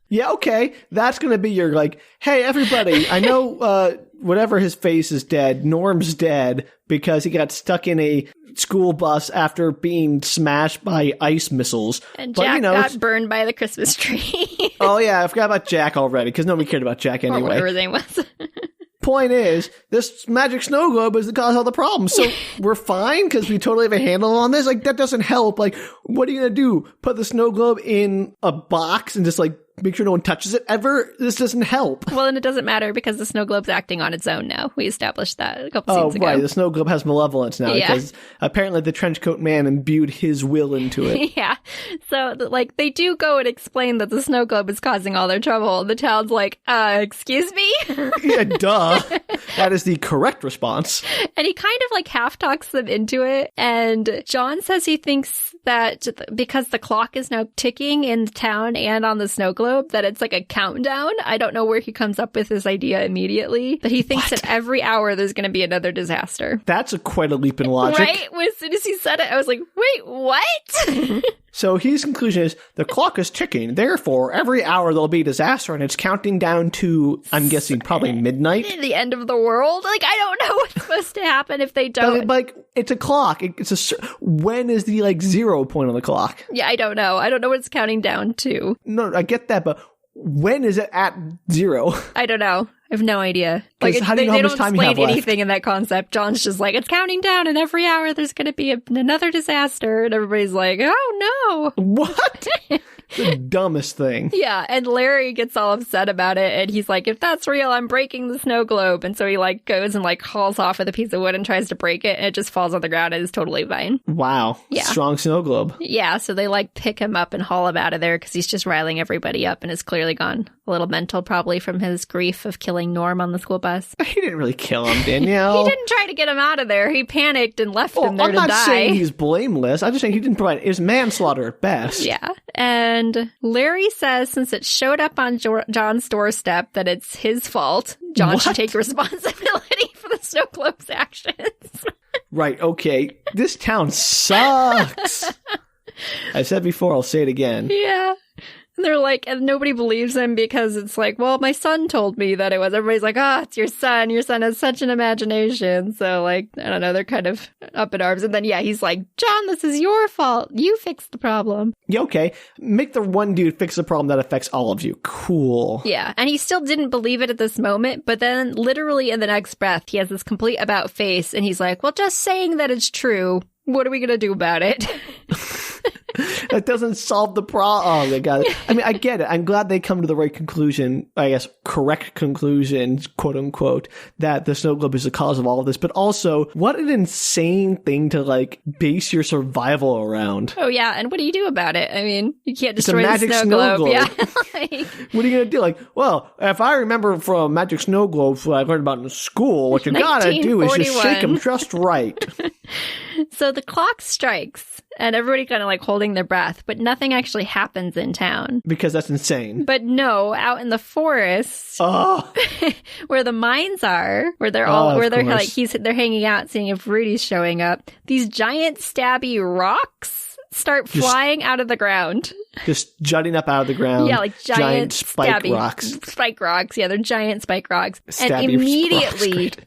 Speaker 1: Yeah, okay. That's going to be your, like, hey, everybody, I know whatever his face is dead, Norm's dead because he got stuck in a school bus after being smashed by ice missiles.
Speaker 2: And Jack got burned by the Christmas tree.
Speaker 1: Oh, yeah, I forgot about Jack already because nobody cared about Jack anyway.
Speaker 2: Or whatever his name was.
Speaker 1: Point is, this magic snow globe is the cause of all the problems. So we're fine because we totally have a handle on this. Like, that doesn't help. Like, what are you going to do? Put the snow globe in a box and just, like, make sure no one touches it ever? This doesn't help.
Speaker 2: Well, and it doesn't matter because the snow globe's acting on its own now. We established that a couple scenes ago.
Speaker 1: Oh, right. The snow globe has malevolence now because apparently the trench coat man imbued his will into it.
Speaker 2: Yeah. So, like, they do go and explain that the snow globe is causing all their trouble. And the town's like, excuse me?
Speaker 1: Yeah, duh. That is the correct response.
Speaker 2: And he kind of, like, half talks them into it. And John says he thinks that because the clock is now ticking in town and on the snow globe, that it's like a countdown. I don't know where he comes up with this idea immediately, but he thinks that every hour there's going to be another disaster.
Speaker 1: That's quite a leap in logic.
Speaker 2: Right? As soon as he said it, I was like, wait, what?
Speaker 1: So his conclusion is, the clock is ticking, therefore every hour there'll be disaster, and it's counting down to, I'm guessing, probably midnight?
Speaker 2: The end of the world? Like, I don't know what's supposed to happen if they don't.
Speaker 1: But, like, it's a clock. When is the, like, 0 point on the clock?
Speaker 2: Yeah, I don't know. I don't know what it's counting down to.
Speaker 1: No, I get that, but when is it at 0?
Speaker 2: I don't know. I have no idea. Like,
Speaker 1: how do you know how much time you have left?
Speaker 2: They don't explain anything in that concept. John's just like, it's counting down, and every hour there's going to be another disaster. And everybody's like, oh, no.
Speaker 1: What? The dumbest thing.
Speaker 2: Yeah, and Larry gets all upset about it, and he's like, if that's real, I'm breaking the snow globe. And so he, like, goes and, like, hauls off with a piece of wood and tries to break it, and it just falls on the ground and is totally fine.
Speaker 1: Wow. Yeah. Strong snow globe.
Speaker 2: Yeah, so they, like, pick him up and haul him out of there because he's just riling everybody up and is clearly gone a little mental, probably from his grief of killing Norm on the school bus.
Speaker 1: He didn't really kill him, Danielle.
Speaker 2: He didn't try to get him out of there. He panicked and left him there to die.
Speaker 1: I'm not saying he's blameless. I'm just saying he didn't provide. It was manslaughter at best.
Speaker 2: Yeah. And Larry says since it showed up on John's doorstep that it's his fault, John should take responsibility for the snow globe's actions.
Speaker 1: Right, okay. This town sucks. I said before, I'll say it again.
Speaker 2: Yeah. And they're like, and nobody believes him because it's like, well, my son told me that it was. Everybody's like, it's your son. Your son has such an imagination. So, like, I don't know, they're kind of up in arms. And then, he's like, John, this is your fault. You fixed the problem.
Speaker 1: Yeah, okay. Make the one dude fix the problem that affects all of you. Cool.
Speaker 2: Yeah, and he still didn't believe it at this moment. But then, literally in the next breath, he has this complete about face. And he's like, well, just saying that it's true. What are we going to do about it?
Speaker 1: That doesn't solve the problem. Oh, my God. I mean, I get it. I'm glad they come to the right conclusion, I guess, correct conclusion, quote unquote, that the snow globe is the cause of all of this. But also, what an insane thing to, like, base your survival around.
Speaker 2: Oh, yeah. And what do you do about it? I mean, you can't destroy the snow globe. Yeah.
Speaker 1: What are you going to do? Like, well, if I remember from Magic Snow Globes, what I learned about in school, what you got to do is just shake them just right.
Speaker 2: So the clock strikes, and everybody kind of like holding their breath, but nothing actually happens in town.
Speaker 1: Because that's insane.
Speaker 2: But no, out in the forest, where the mines are, where they're they're hanging out, seeing if Rudy's showing up. These giant stabby rocks start flying out of the ground.
Speaker 1: Just jutting up out of the ground.
Speaker 2: Yeah, like giant
Speaker 1: spike rocks.
Speaker 2: Spike rocks. Yeah, they're giant spike rocks.
Speaker 1: Stabby
Speaker 2: and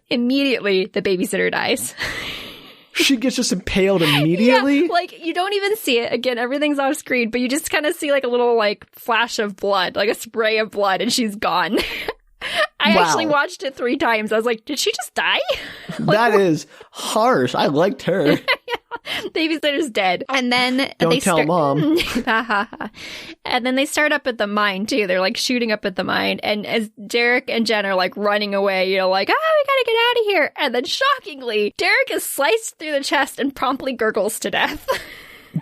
Speaker 2: immediately the babysitter dies.
Speaker 1: she gets just impaled immediately.
Speaker 2: Yeah, like, you don't even see it. Again, everything's off screen, but you just kind of see like a little like flash of blood, like a spray of blood, and she's gone. I actually watched it 3 times. I was like, did she just die?
Speaker 1: That is harsh. I liked her.
Speaker 2: Babysitter's dead. And then
Speaker 1: Don't tell Mom.
Speaker 2: And then they start up at the mine, too. They're, like, shooting up at the mine. And as Derek and Jen are, like, running away, we gotta get out of here. And then, shockingly, Derek is sliced through the chest and promptly gurgles to death.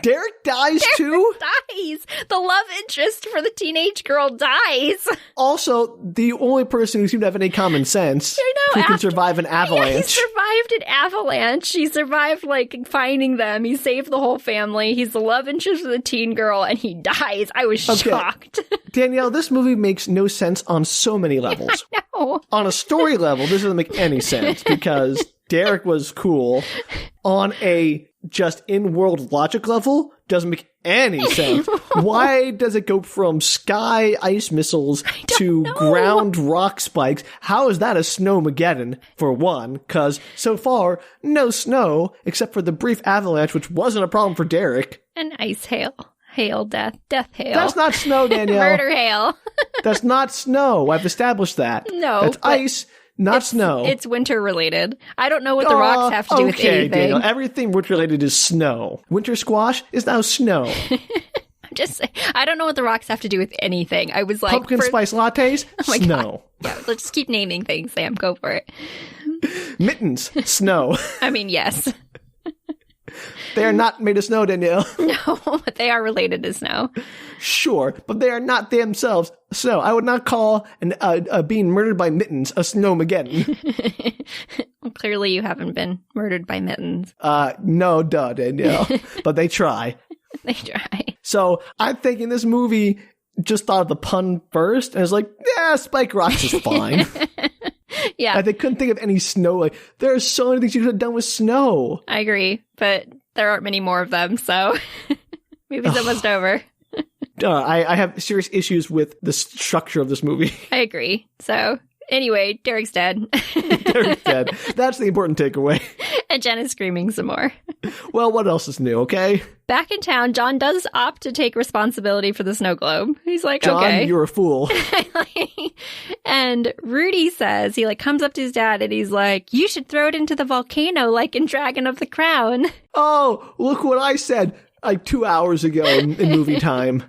Speaker 1: Derek dies too?
Speaker 2: Dies. The love interest for the teenage girl dies.
Speaker 1: Also, the only person who seemed to have any common sense who can survive an avalanche.
Speaker 2: Yeah, he survived an avalanche. He survived, like, finding them. He saved the whole family. He's the love interest for the teen girl, and he dies. I was shocked.
Speaker 1: Danielle, this movie makes no sense on so many levels.
Speaker 2: I know.
Speaker 1: On a story level, this doesn't make any sense because Derek was cool. On a just in-world logic level, doesn't make any sense. Why does it go from sky ice missiles to ground rock spikes? How is that a Snowmageddon, for one? Because so far, no snow, except for the brief avalanche, which wasn't a problem for Derek.
Speaker 2: And ice hail. Hail, death hail.
Speaker 1: That's not snow, Danielle.
Speaker 2: Murder hail.
Speaker 1: That's not snow. I've established that.
Speaker 2: No.
Speaker 1: That's ice. Not snow.
Speaker 2: It's winter related. I don't know what the rocks have to do with anything.
Speaker 1: Daniel, everything winter related is snow. Winter squash is now snow.
Speaker 2: I'm just saying, I don't know what the rocks have to do with anything. I was like,
Speaker 1: pumpkin spice lattes, snow.
Speaker 2: God. Yeah, let's just keep naming things, Sam. Go for it.
Speaker 1: Mittens, snow.
Speaker 2: I mean, yes.
Speaker 1: They are not made of snow, Danielle.
Speaker 2: No, but they are related to snow.
Speaker 1: Sure, but they are not themselves snow. I would not call being murdered by mittens a Snowmageddon.
Speaker 2: Well, clearly you haven't been murdered by mittens.
Speaker 1: No, duh, Danielle. But they try.
Speaker 2: They try.
Speaker 1: So I'm thinking this movie just thought of the pun first, and it's like, yeah, Spike Rocks is fine.
Speaker 2: Yeah.
Speaker 1: They couldn't think of any snow. Like, there are so many things you could have done with snow.
Speaker 2: I agree, but there aren't many more of them, so maybe it's almost over.
Speaker 1: I have serious issues with the structure of this movie.
Speaker 2: I agree. So, anyway, Derek's dead.
Speaker 1: Derek's dead. That's the important takeaway.
Speaker 2: And Jen is screaming some more.
Speaker 1: Well, what else is new, okay?
Speaker 2: Back in town, John does opt to take responsibility for the snow globe. He's like,
Speaker 1: John,
Speaker 2: okay.
Speaker 1: You're a fool.
Speaker 2: And Rudy says, he like comes up to his dad and he's like, you should throw it into the volcano like in Dragon of the Crown.
Speaker 1: Oh, look what I said like 2 hours ago in movie time.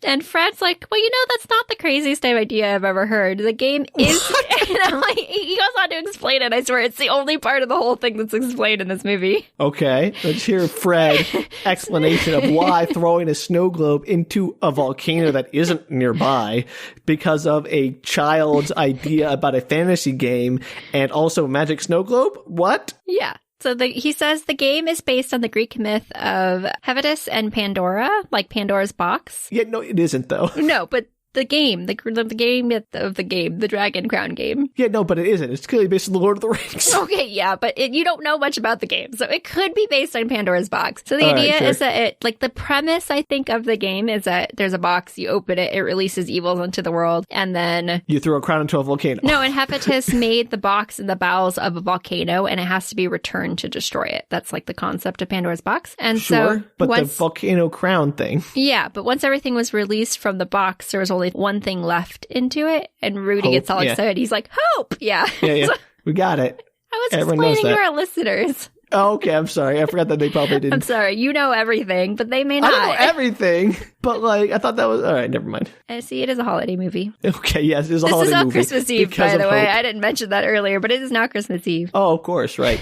Speaker 2: And Fred's like, well, that's not the craziest idea I've ever heard. The game is... And I'm like, he goes on to explain it. I swear, it's the only part of the whole thing that's explained in this movie.
Speaker 1: Okay, let's hear Fred's explanation of why throwing a snow globe into a volcano that isn't nearby because of a child's idea about a fantasy game and also a magic snow globe? What?
Speaker 2: Yeah. So he says the game is based on the Greek myth of Hephaestus and Pandora, like Pandora's box.
Speaker 1: Yeah, no, it isn't, though.
Speaker 2: No, but the game, the game of the game, the Dragon Crown game.
Speaker 1: Yeah, no, but it isn't. It's clearly based on the Lord of the Rings.
Speaker 2: Okay, yeah, but you don't know much about the game, so it could be based on Pandora's box. So the idea is that the premise, I think, of the game is that there's a box, you open it, it releases evils into the world, and then...
Speaker 1: You throw a crown into a volcano.
Speaker 2: No, and Hephaestus made the box in the bowels of a volcano, and it has to be returned to destroy it. That's like the concept of Pandora's box. And
Speaker 1: sure,
Speaker 2: so
Speaker 1: but the volcano crown thing.
Speaker 2: Yeah, but once everything was released from the box, there was only one thing left into it, and Rudy gets all excited. He's like, hope! Yeah.
Speaker 1: Yeah. We got it.
Speaker 2: I was explaining to our listeners.
Speaker 1: Oh, okay, I'm sorry. I forgot that they probably didn't.
Speaker 2: I'm sorry. You know everything, but they may not.
Speaker 1: I don't know everything, but I thought that was... All right, never mind.
Speaker 2: I see, it is a holiday movie.
Speaker 1: Okay, yes, it is a holiday movie.
Speaker 2: This is on Christmas Eve, by the way. I didn't mention that earlier, but it is now Christmas Eve.
Speaker 1: Oh, of course, right.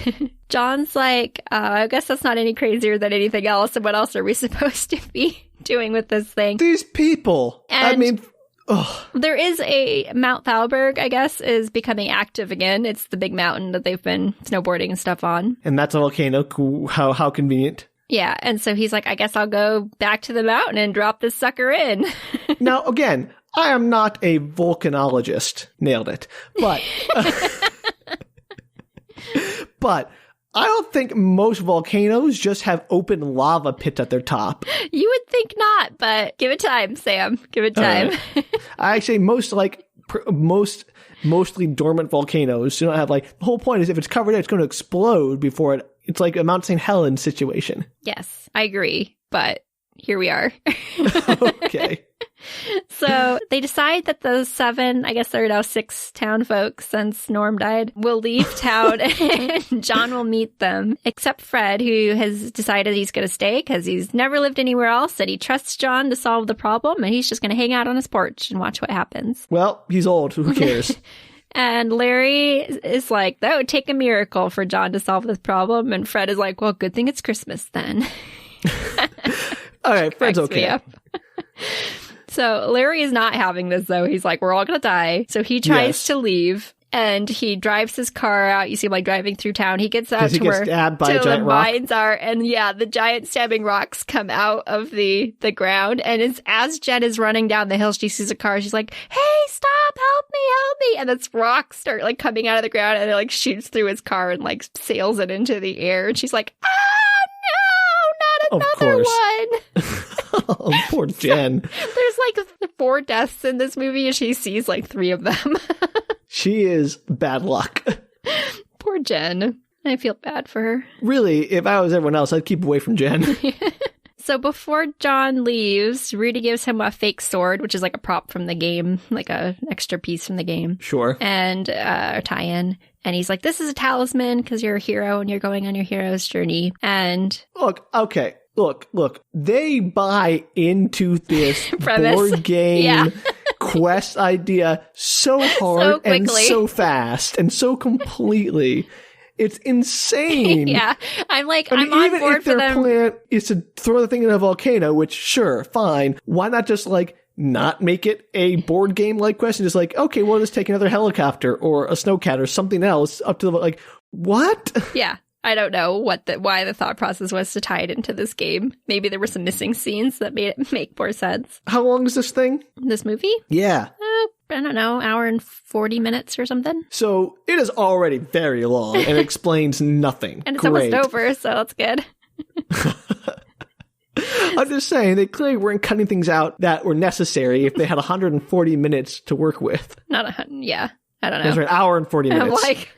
Speaker 2: John's like, I guess that's not any crazier than anything else, and what else are we supposed to be doing with this thing?
Speaker 1: These people.
Speaker 2: And there is a Mount Thalberg, I guess, is becoming active again. It's the big mountain that they've been snowboarding and stuff on.
Speaker 1: And that's a volcano. How convenient.
Speaker 2: Yeah, and so he's like, I guess I'll go back to the mountain and drop this sucker in.
Speaker 1: Now, again, I am not a volcanologist. Nailed it. But... but... I don't think most volcanoes just have open lava pits at their top.
Speaker 2: You would think not, but give it time, Sam. Give it time.
Speaker 1: I actually mostly dormant volcanoes do not have the whole point is if it's covered in, it's going to explode before it It's like a Mount St. Helens situation.
Speaker 2: Yes, I agree. But here we are.
Speaker 1: Okay.
Speaker 2: So they decide that the 7, I guess there are now 6 town folks since Norm died, will leave town and John will meet them, except Fred, who has decided he's going to stay because he's never lived anywhere else and he trusts John to solve the problem and he's just going to hang out on his porch and watch what happens.
Speaker 1: Well, he's old. Who cares?
Speaker 2: And Larry is like, that would take a miracle for John to solve this problem. And Fred is like, well, good thing it's Christmas then.
Speaker 1: All right, Fred's okay.
Speaker 2: So Larry is not having this, though. He's like, we're all going to die. So he tries to leave and he drives his car out. You see him like driving through town. He gets out to where the mines are. And the giant stabbing rocks come out of the ground. And as Jen is running down the hill, she sees a car. She's like, hey, stop, help me. And this rocks start like coming out of the ground and it like shoots through his car and like sails it into the air. And she's like, no, not another one.
Speaker 1: Oh, poor Jen.
Speaker 2: There's like 4 deaths in this movie and she sees like 3 of them.
Speaker 1: She is bad luck.
Speaker 2: Poor Jen. I feel bad for her.
Speaker 1: Really, if I was everyone else, I'd keep away from Jen.
Speaker 2: So before John leaves, Rudy gives him a fake sword, which is like a prop from the game, like an extra piece from the game.
Speaker 1: Sure.
Speaker 2: And a tie-in. And he's like, this is a talisman because you're a hero and you're going on your hero's journey. And
Speaker 1: look, okay. Look, they buy into this board game quest idea so hard and so fast and so completely. It's insane.
Speaker 2: Yeah. I'm like, I'm on board for them. Even if their
Speaker 1: plan is to throw the thing in a volcano, which sure, fine. Why not just like not make it a board game like quest and just like, okay, we'll just take another helicopter or a snowcat or something else up to the, like, what?
Speaker 2: Yeah. I don't know why the thought process was to tie it into this game. Maybe there were some missing scenes that made it make more sense.
Speaker 1: How long is this thing?
Speaker 2: This movie?
Speaker 1: Yeah.
Speaker 2: I don't know, hour and 40 minutes or something.
Speaker 1: So it is already very long and explains nothing.
Speaker 2: And it's almost over, so that's good.
Speaker 1: I'm just saying, they clearly weren't cutting things out that were necessary if they had 140 minutes to work with.
Speaker 2: I don't know.
Speaker 1: That's right, an hour and 40 minutes.
Speaker 2: I'm like...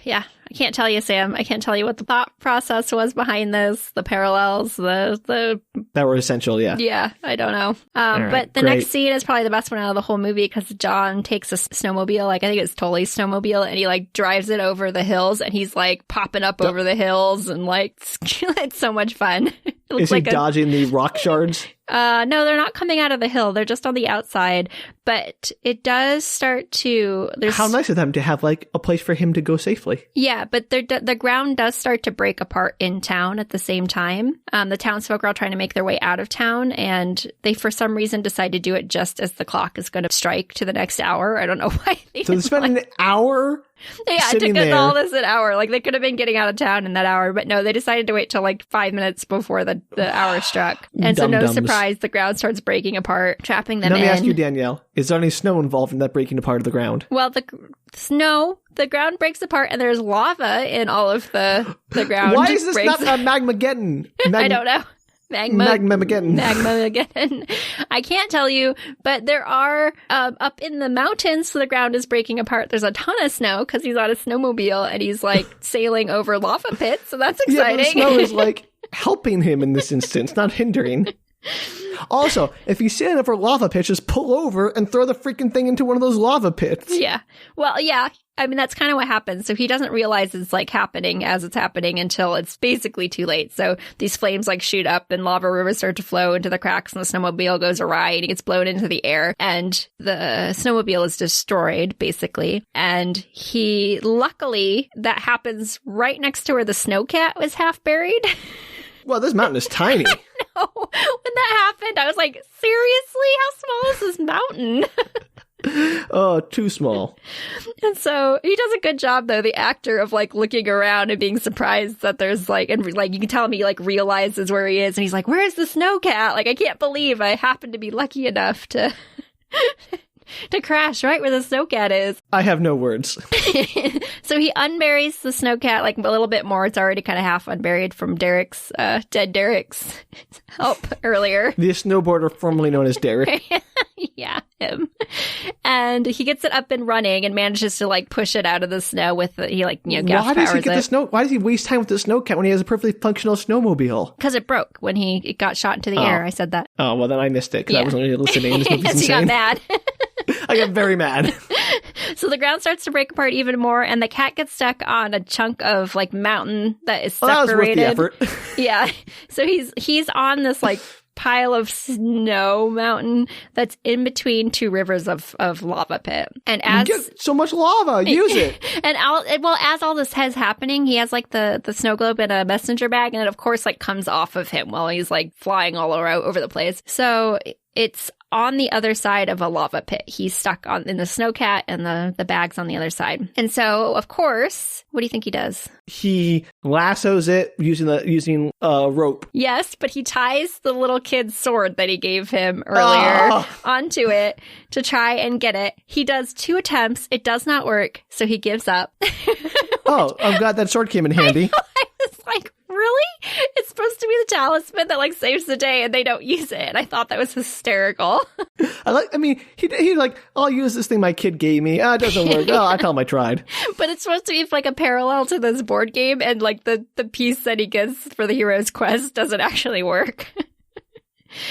Speaker 2: Yeah, I can't tell you, Sam. I can't tell you what the thought process was behind this, the parallels, the...
Speaker 1: That were essential, yeah.
Speaker 2: Yeah, I don't know.
Speaker 1: Right,
Speaker 2: but the next scene is probably the best one out of the whole movie because John takes a snowmobile, like I think it's Tully's snowmobile, and he like drives it over the hills, and he's like popping up over the hills, and like it's so much fun.
Speaker 1: Is he dodging the rock shards?
Speaker 2: No, they're not coming out of the hill. They're just on the outside. But it does start to...
Speaker 1: How nice of them to have, like, a place for him to go safely.
Speaker 2: Yeah, but the ground does start to break apart in town at the same time. The townsfolk are all trying to make their way out of town, and they, for some reason, decide to do it just as the clock is going to strike to the next hour. I don't know why.
Speaker 1: So they spend an hour...
Speaker 2: Yeah, it took us all this an hour. Like, they could have been getting out of town in that hour, but no, they decided to wait till like 5 minutes before the hour struck. And so no surprise, the ground starts breaking apart, trapping them in.
Speaker 1: Let me ask you, Danielle, is there any snow involved in that breaking apart of the ground?
Speaker 2: Well, the ground breaks apart and there's lava in all of the ground.
Speaker 1: Why is this not a Magmageddon?
Speaker 2: I don't know.
Speaker 1: Magmageddon.
Speaker 2: I can't tell you, but there are up in the mountains, so the ground is breaking apart. There's a ton of snow because he's on a snowmobile and he's like sailing over lava pits, so that's exciting.
Speaker 1: Yeah, but the snow is like helping him in this instance, not hindering. Also, if he's sailing over lava pits, just pull over and throw the freaking thing into one of those lava pits.
Speaker 2: Yeah. Well, yeah. I mean, that's kind of what happens. So he doesn't realize it's like happening as it's happening until it's basically too late. So these flames like shoot up and lava rivers start to flow into the cracks and the snowmobile goes awry and he gets blown into the air and the snowmobile is destroyed basically. And luckily that happens right next to where the snowcat was half buried.
Speaker 1: Well, this mountain is tiny.
Speaker 2: I know. When that happened, I was like, seriously? How small is this mountain?
Speaker 1: Oh, too small.
Speaker 2: And so he does a good job, though, the actor, of like looking around and being surprised that there's like, and like you can tell him he like realizes where he is and he's like, where's the snowcat? Like, I can't believe I happened to be lucky enough to to crash right where the snowcat is.
Speaker 1: I have no words.
Speaker 2: So he unburies the snowcat like a little bit more. It's already kind of half unburied from Derek's dead Derek's help earlier.
Speaker 1: The snowboarder formerly known as Derek.
Speaker 2: Yeah, him. And he gets it up and running and manages to like push it out of the snow with gas
Speaker 1: Why does he get the snow? Why does he waste time with the snowcat when he has a perfectly functional snowmobile?
Speaker 2: Because it broke when it got shot into the air. I said that.
Speaker 1: Oh, well, then I missed it because I wasn't really listening. This movie's insane.
Speaker 2: You got mad.
Speaker 1: I got very mad.
Speaker 2: So the ground starts to break apart even more, and the cat gets stuck on a chunk of like mountain that is separated.
Speaker 1: That was worth the effort.
Speaker 2: Yeah. So he's on this like pile of snow mountain that's in between two rivers of lava pit. And as
Speaker 1: you get so much lava, use it.
Speaker 2: And as all this is happening, he has like the snow globe in a messenger bag, and it of course like comes off of him while he's like flying all over the place. So it's on the other side of a lava pit. He's stuck in the snowcat, and the bag's on the other side. And so, of course, what do you think he does?
Speaker 1: He lassos it using rope.
Speaker 2: Yes, but he ties the little kid's sword that he gave him earlier onto it to try and get it. He does 2 attempts. It does not work, so he gives up.
Speaker 1: I'm glad that sword came in handy.
Speaker 2: I was like, really? It's supposed to be the talisman that like saves the day, and they don't use it. And I thought that was hysterical.
Speaker 1: He like, I'll use this thing my kid gave me. It doesn't work. I tell him I tried.
Speaker 2: But it's supposed to be like a parallel to this board game, and like the piece that he gets for the hero's quest doesn't actually work.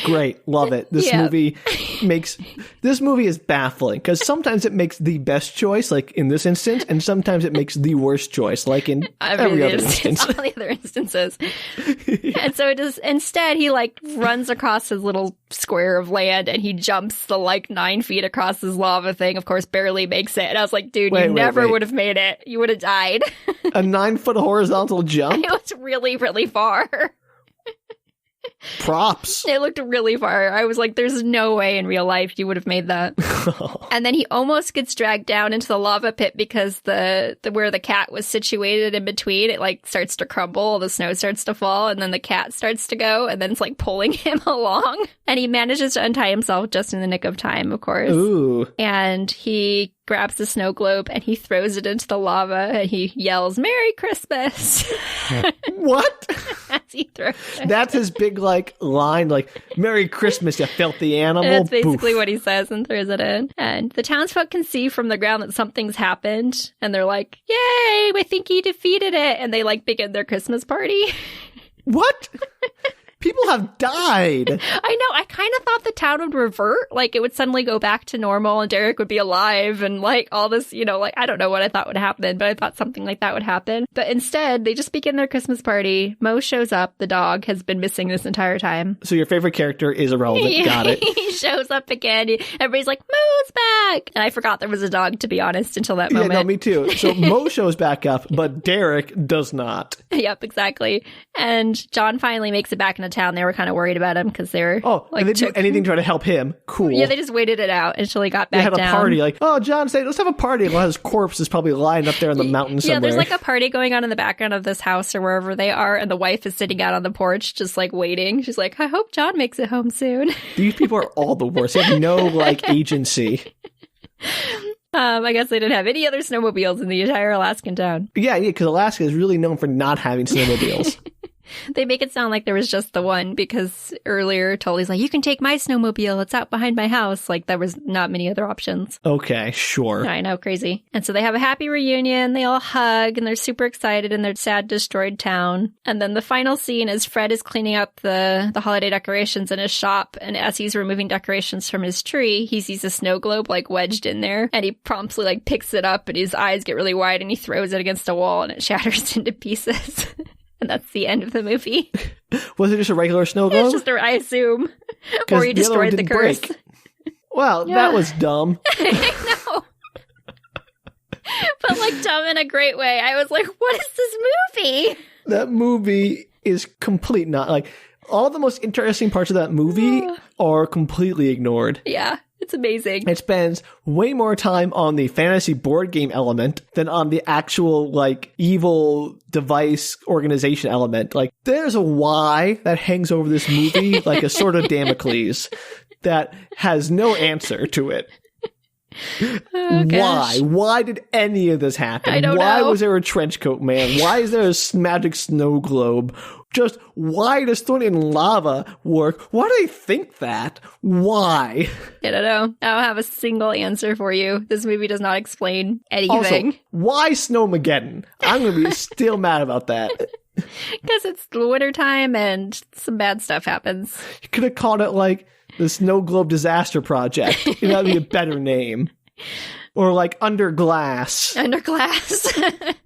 Speaker 1: Great. Love it. This movie is baffling because sometimes it makes the best choice, like in this instance, and sometimes it makes the worst choice, like in every other instance.
Speaker 2: All the other instances. Yeah. And so it is, instead, he like runs across his little square of land, and he jumps the like 9 feet across this lava thing. Of course, barely makes it. And I was like, dude, you never would have made it. You would have died.
Speaker 1: A 9-foot horizontal jump?
Speaker 2: It was really, really far.
Speaker 1: Props.
Speaker 2: It looked really far. I was like, there's no way in real life you would have made that. And then he almost gets dragged down into the lava pit because the where the cat was situated in between, it like starts to crumble, the snow starts to fall, and then the cat starts to go, and then it's like pulling him along. And he manages to untie himself just in the nick of time, of course.
Speaker 1: Ooh.
Speaker 2: And he grabs the snow globe and he throws it into the lava, and he yells, "Merry Christmas."
Speaker 1: What?
Speaker 2: As he throws it.
Speaker 1: That's his big like line, like, "Merry Christmas, you filthy animal."
Speaker 2: That's basically what he says, and throws it in. And the townsfolk can see from the ground that something's happened, and they're like, "Yay, we think he defeated it." And they like begin their Christmas party.
Speaker 1: What? People have died.
Speaker 2: I know. I kind of thought the town would revert. Like, it would suddenly go back to normal and Derek would be alive and, like, all this, like, I don't know what I thought would happen, but I thought something like that would happen. But instead, they just begin their Christmas party. Mo shows up. The dog has been missing this entire time.
Speaker 1: So your favorite character is irrelevant. Got it.
Speaker 2: He shows up again. Everybody's like, "Mo's back!" And I forgot there was a dog, to be honest, until that moment.
Speaker 1: Yeah, no, me too. So Mo shows back up, but Derek does not.
Speaker 2: Yep, exactly. And John finally makes it back into town. They were kind of worried about him because they were
Speaker 1: like, they do anything to try to help him. Cool.
Speaker 2: Yeah, they just waited it out until he got back down.
Speaker 1: They had a party, like, John said, let's have a party. While his corpse is probably lying up there in the mountain somewhere.
Speaker 2: Yeah, there's like a party going on in the background of this house or wherever they are, and the wife is sitting out on the porch just like waiting. She's like, "I hope John makes it home soon."
Speaker 1: These people are all the worst. They have no like agency.
Speaker 2: I guess they didn't have any other snowmobiles in the entire Alaskan town.
Speaker 1: Yeah, because Alaska is really known for not having snowmobiles.
Speaker 2: They make it sound like there was just the one, because earlier Tully's like, "You can take my snowmobile. It's out behind my house." Like, there was not many other options.
Speaker 1: Okay, sure.
Speaker 2: I know, crazy. And so they have a happy reunion. They all hug, and they're super excited in their sad, destroyed town. And then the final scene is Fred is cleaning up the holiday decorations in his shop. And as he's removing decorations from his tree, he sees a snow globe like wedged in there. And he promptly like picks it up, and his eyes get really wide, and he throws it against a wall, and it shatters into pieces. And that's the end of the movie.
Speaker 1: Was it just a regular snow globe?
Speaker 2: It's just, I assume. Or he destroyed the curse.
Speaker 1: Break. Well, that was dumb.
Speaker 2: I know. But like dumb in a great way. I was like, what is this movie?
Speaker 1: That movie is complete not like all the most interesting parts of that movie are completely ignored.
Speaker 2: Yeah. It's amazing.
Speaker 1: It spends way more time on the fantasy board game element than on the actual, like, evil device organization element. Like, there's a why that hangs over this movie like a sword of Damocles that has no answer to it. Why? Why did any of this happen?
Speaker 2: I don't
Speaker 1: Why
Speaker 2: know.
Speaker 1: was there a trench coat man? Why is there a magic snow globe? Just why does throwing in lava work? Why do they think that? Why?
Speaker 2: I don't know. I don't have a single answer for you. This movie does not explain anything.
Speaker 1: Also, why Snowmageddon? I'm going to be still mad about that.
Speaker 2: Because it's the wintertime and some bad stuff happens.
Speaker 1: You could have called it like the Snow Globe Disaster Project. That would be a better name. Or like Under Glass.
Speaker 2: Under glass.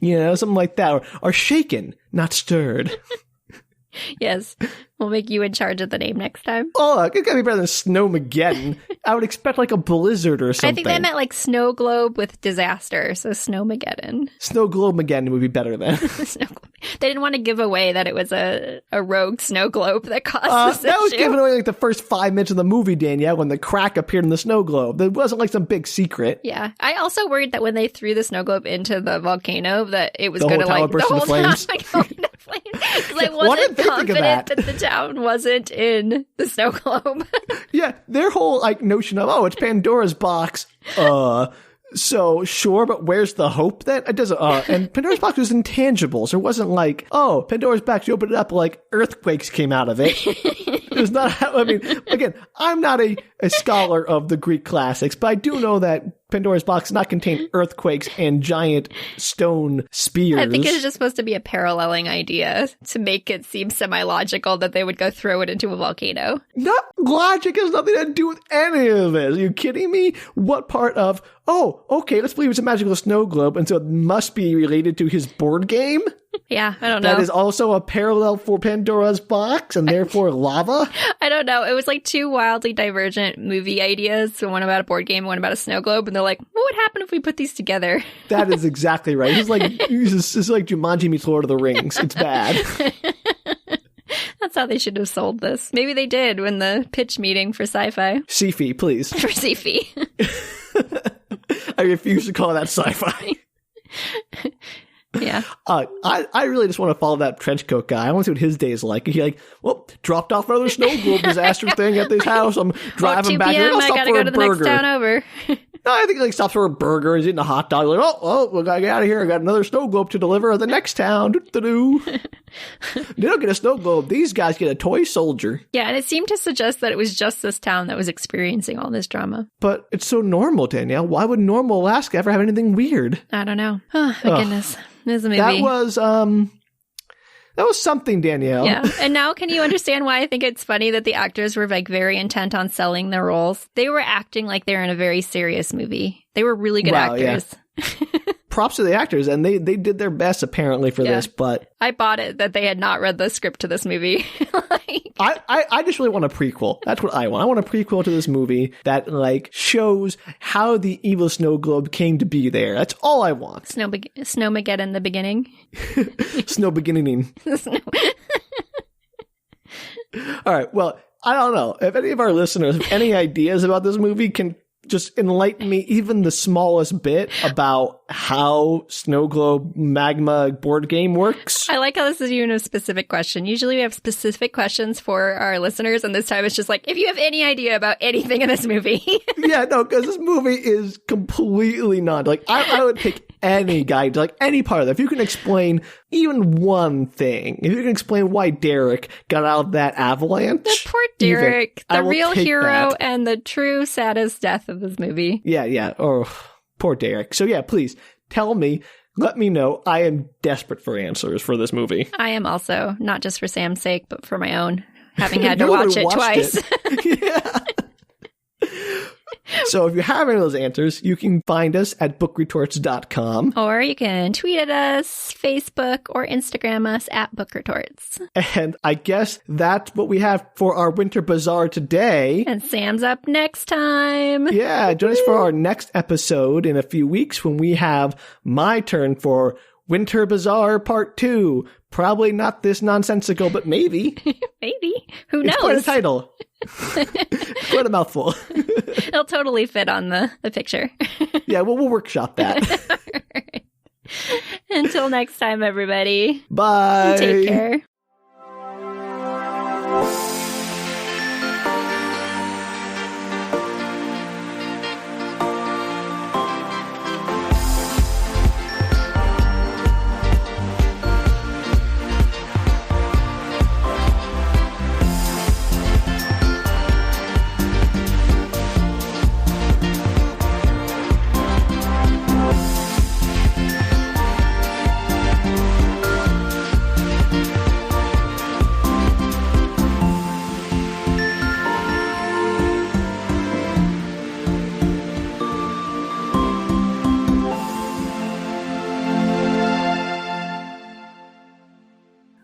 Speaker 1: Something like that. Or Shaken, Not Stirred.
Speaker 2: Yes. We'll make you in charge of the name next time.
Speaker 1: Oh, look, it gotta be better than Snowmageddon. I would expect like a blizzard or something.
Speaker 2: I think they meant like snow globe with disaster, so Snowmageddon.
Speaker 1: Snow Globe-mageddon would be better than.
Speaker 2: Snow globe. They didn't want to give away that it was a rogue snow globe that caused this
Speaker 1: That was
Speaker 2: issue.
Speaker 1: given away like the first 5 minutes of the movie, Danielle, when the crack appeared in the snow globe. It wasn't like some big secret.
Speaker 2: Yeah. I also worried that when they threw the snow globe into the volcano that it was
Speaker 1: The
Speaker 2: going to
Speaker 1: whole town
Speaker 2: like
Speaker 1: burst
Speaker 2: the
Speaker 1: into
Speaker 2: whole
Speaker 1: flames.
Speaker 2: town go into flames. Because I
Speaker 1: Why
Speaker 2: wasn't
Speaker 1: did they think of
Speaker 2: confident
Speaker 1: that?
Speaker 2: that the town wasn't in the snow globe.
Speaker 1: Yeah, their whole like notion of, it's Pandora's box. So sure, but where's the hope then? It doesn't. And Pandora's box was intangible, so it wasn't like, Pandora's box. You open it up, like earthquakes came out of it. It was not. I mean, again, I'm not a scholar of the Greek classics, but I do know that Pandora's box does not contain earthquakes and giant stone spears.
Speaker 2: I think it's just supposed to be a paralleling idea to make it seem semi-logical that they would go throw it into a volcano.
Speaker 1: Not logic has nothing to do with any of this. Are you kidding me? What part of, okay, let's believe it's a magical snow globe, and so it must be related to his board game?
Speaker 2: Yeah, I don't know.
Speaker 1: That is also a parallel for Pandora's box, and therefore lava?
Speaker 2: I don't know. It was like two wildly divergent movie ideas. So one about a board game, one about a snow globe. And they're like, what would happen if we put these together?
Speaker 1: That is exactly right. It's like Jumanji meets Lord of the Rings. It's bad.
Speaker 2: That's how they should have sold this. Maybe they did when the pitch meeting for Syfy.
Speaker 1: Syfy, please.
Speaker 2: For Syfy.
Speaker 1: I refuse to call that sci-fi.
Speaker 2: Yeah.
Speaker 1: I really just want to follow that trench coat guy. I want to see what his day is like. He dropped off another snow globe disaster thing at this house. I'm driving
Speaker 2: 2
Speaker 1: back.
Speaker 2: p.m.
Speaker 1: I'll
Speaker 2: I
Speaker 1: stop
Speaker 2: gotta
Speaker 1: for
Speaker 2: go
Speaker 1: a
Speaker 2: to the
Speaker 1: burger.
Speaker 2: next town over.
Speaker 1: No, I think he stops for a burger. He's eating a hot dog. We gotta get out of here. I got another snow globe to deliver at the next town. They don't get a snow globe. These guys get a toy soldier.
Speaker 2: Yeah, and it seemed to suggest that it was just this town that was experiencing all this drama.
Speaker 1: But it's so normal, Danielle. Why would normal Alaska ever have anything weird?
Speaker 2: I don't know. Oh, my goodness. This is a movie.
Speaker 1: That was something, Danielle.
Speaker 2: Yeah. And now can you understand why I think it's funny that the actors were like very intent on selling their roles? They were acting like they were in a very serious movie. They were really good actors.
Speaker 1: Yeah. Props to the actors, and they did their best apparently for this, but
Speaker 2: I bought it that they had not read the script to this movie.
Speaker 1: I just really want a prequel. That's what I want. I want a prequel to this movie that shows how the evil snow globe came to be there. That's all I want.
Speaker 2: Snowmageddon the beginning.
Speaker 1: Snow beginning. All right. Well, I don't know. If any of our listeners have any ideas about this movie, can just enlighten me even the smallest bit about how snow globe magma board game works.
Speaker 2: I like how this is even a specific question. Usually we have specific questions for our listeners, and this time it's just like, if you have any idea about anything in this movie.
Speaker 1: Yeah, no, because this movie is completely not. I would pick any guide, any part of it. If you can explain even one thing, if you can explain why Derek got out of that avalanche.
Speaker 2: The poor Derek,
Speaker 1: the
Speaker 2: real hero
Speaker 1: that.
Speaker 2: And the true saddest death of this movie.
Speaker 1: Yeah. Oh, poor Derek. So yeah, please tell me, let me know. I am desperate for answers for this movie.
Speaker 2: I am also, not just for Sam's sake, but for my own, having had to watch it twice.
Speaker 1: Yeah. So if you have any of those answers, you can find us at bookretorts.com.
Speaker 2: Or you can tweet at us, Facebook, or Instagram us at bookretorts.
Speaker 1: And I guess that's what we have for our Winter Bazaar today.
Speaker 2: And Sam's up next time.
Speaker 1: Yeah, join us for our next episode in a few weeks when we have my turn for Winter Bazaar Part 2. Probably not this nonsensical, but maybe.
Speaker 2: Maybe. Who knows?
Speaker 1: It's quite a title. Quite a mouthful.
Speaker 2: It'll totally fit on the picture.
Speaker 1: Yeah, we'll workshop that.
Speaker 2: Until next time, everybody.
Speaker 1: Bye.
Speaker 2: Take care.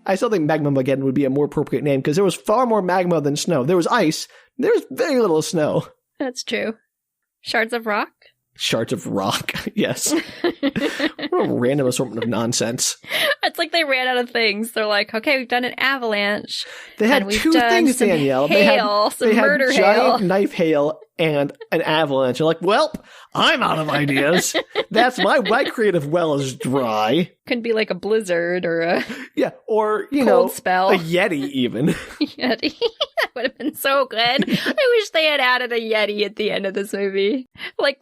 Speaker 1: I still think Magmamageddon would be a more appropriate name because there was far more magma than snow. There was ice. There was very little snow.
Speaker 2: That's true. Shards of rock?
Speaker 1: Shards of rock, yes. What a random assortment of nonsense.
Speaker 2: It's like they ran out of things. They're like, okay, we've done an avalanche.
Speaker 1: They had two things, Danielle.
Speaker 2: Hail,
Speaker 1: they had
Speaker 2: murder
Speaker 1: giant
Speaker 2: hail.
Speaker 1: knife hail and an avalanche. You're like, well, I'm out of ideas. That's my creative well is dry.
Speaker 2: Could be like a blizzard or a
Speaker 1: or
Speaker 2: cold spell.
Speaker 1: A Yeti even.
Speaker 2: Yeti. That would have been so good. I wish they had added a Yeti at the end of this movie. Like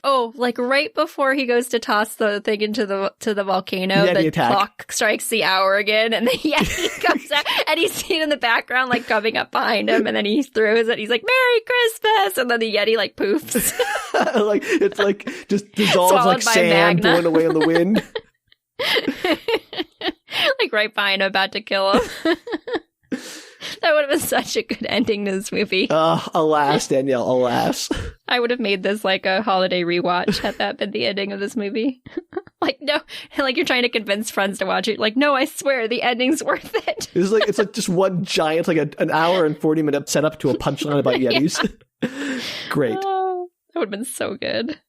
Speaker 2: right before he goes to toss the thing into the volcano,
Speaker 1: Yeti
Speaker 2: the
Speaker 1: attack.
Speaker 2: clock strikes the hour again, and the Yeti comes out, and he's seen in the background, like coming up behind him, and then he throws it. He's like, "Merry Christmas!" And then the Yeti like poofs.
Speaker 1: It's like just dissolves
Speaker 2: Swallowed
Speaker 1: like
Speaker 2: by
Speaker 1: sand
Speaker 2: magma.
Speaker 1: blowing away in the wind.
Speaker 2: Like right behind him, about to kill him. That would have been such a good ending to this movie.
Speaker 1: Alas, Danielle, alas.
Speaker 2: I would have made this like a holiday rewatch had that been the ending of this movie. Like, no, like you're trying to convince friends to watch it. Like, no, I swear the ending's worth it.
Speaker 1: It's like just one giant, like an hour and 40-minute setup to a punchline about Yetis. Great.
Speaker 2: Oh, that would have been so good.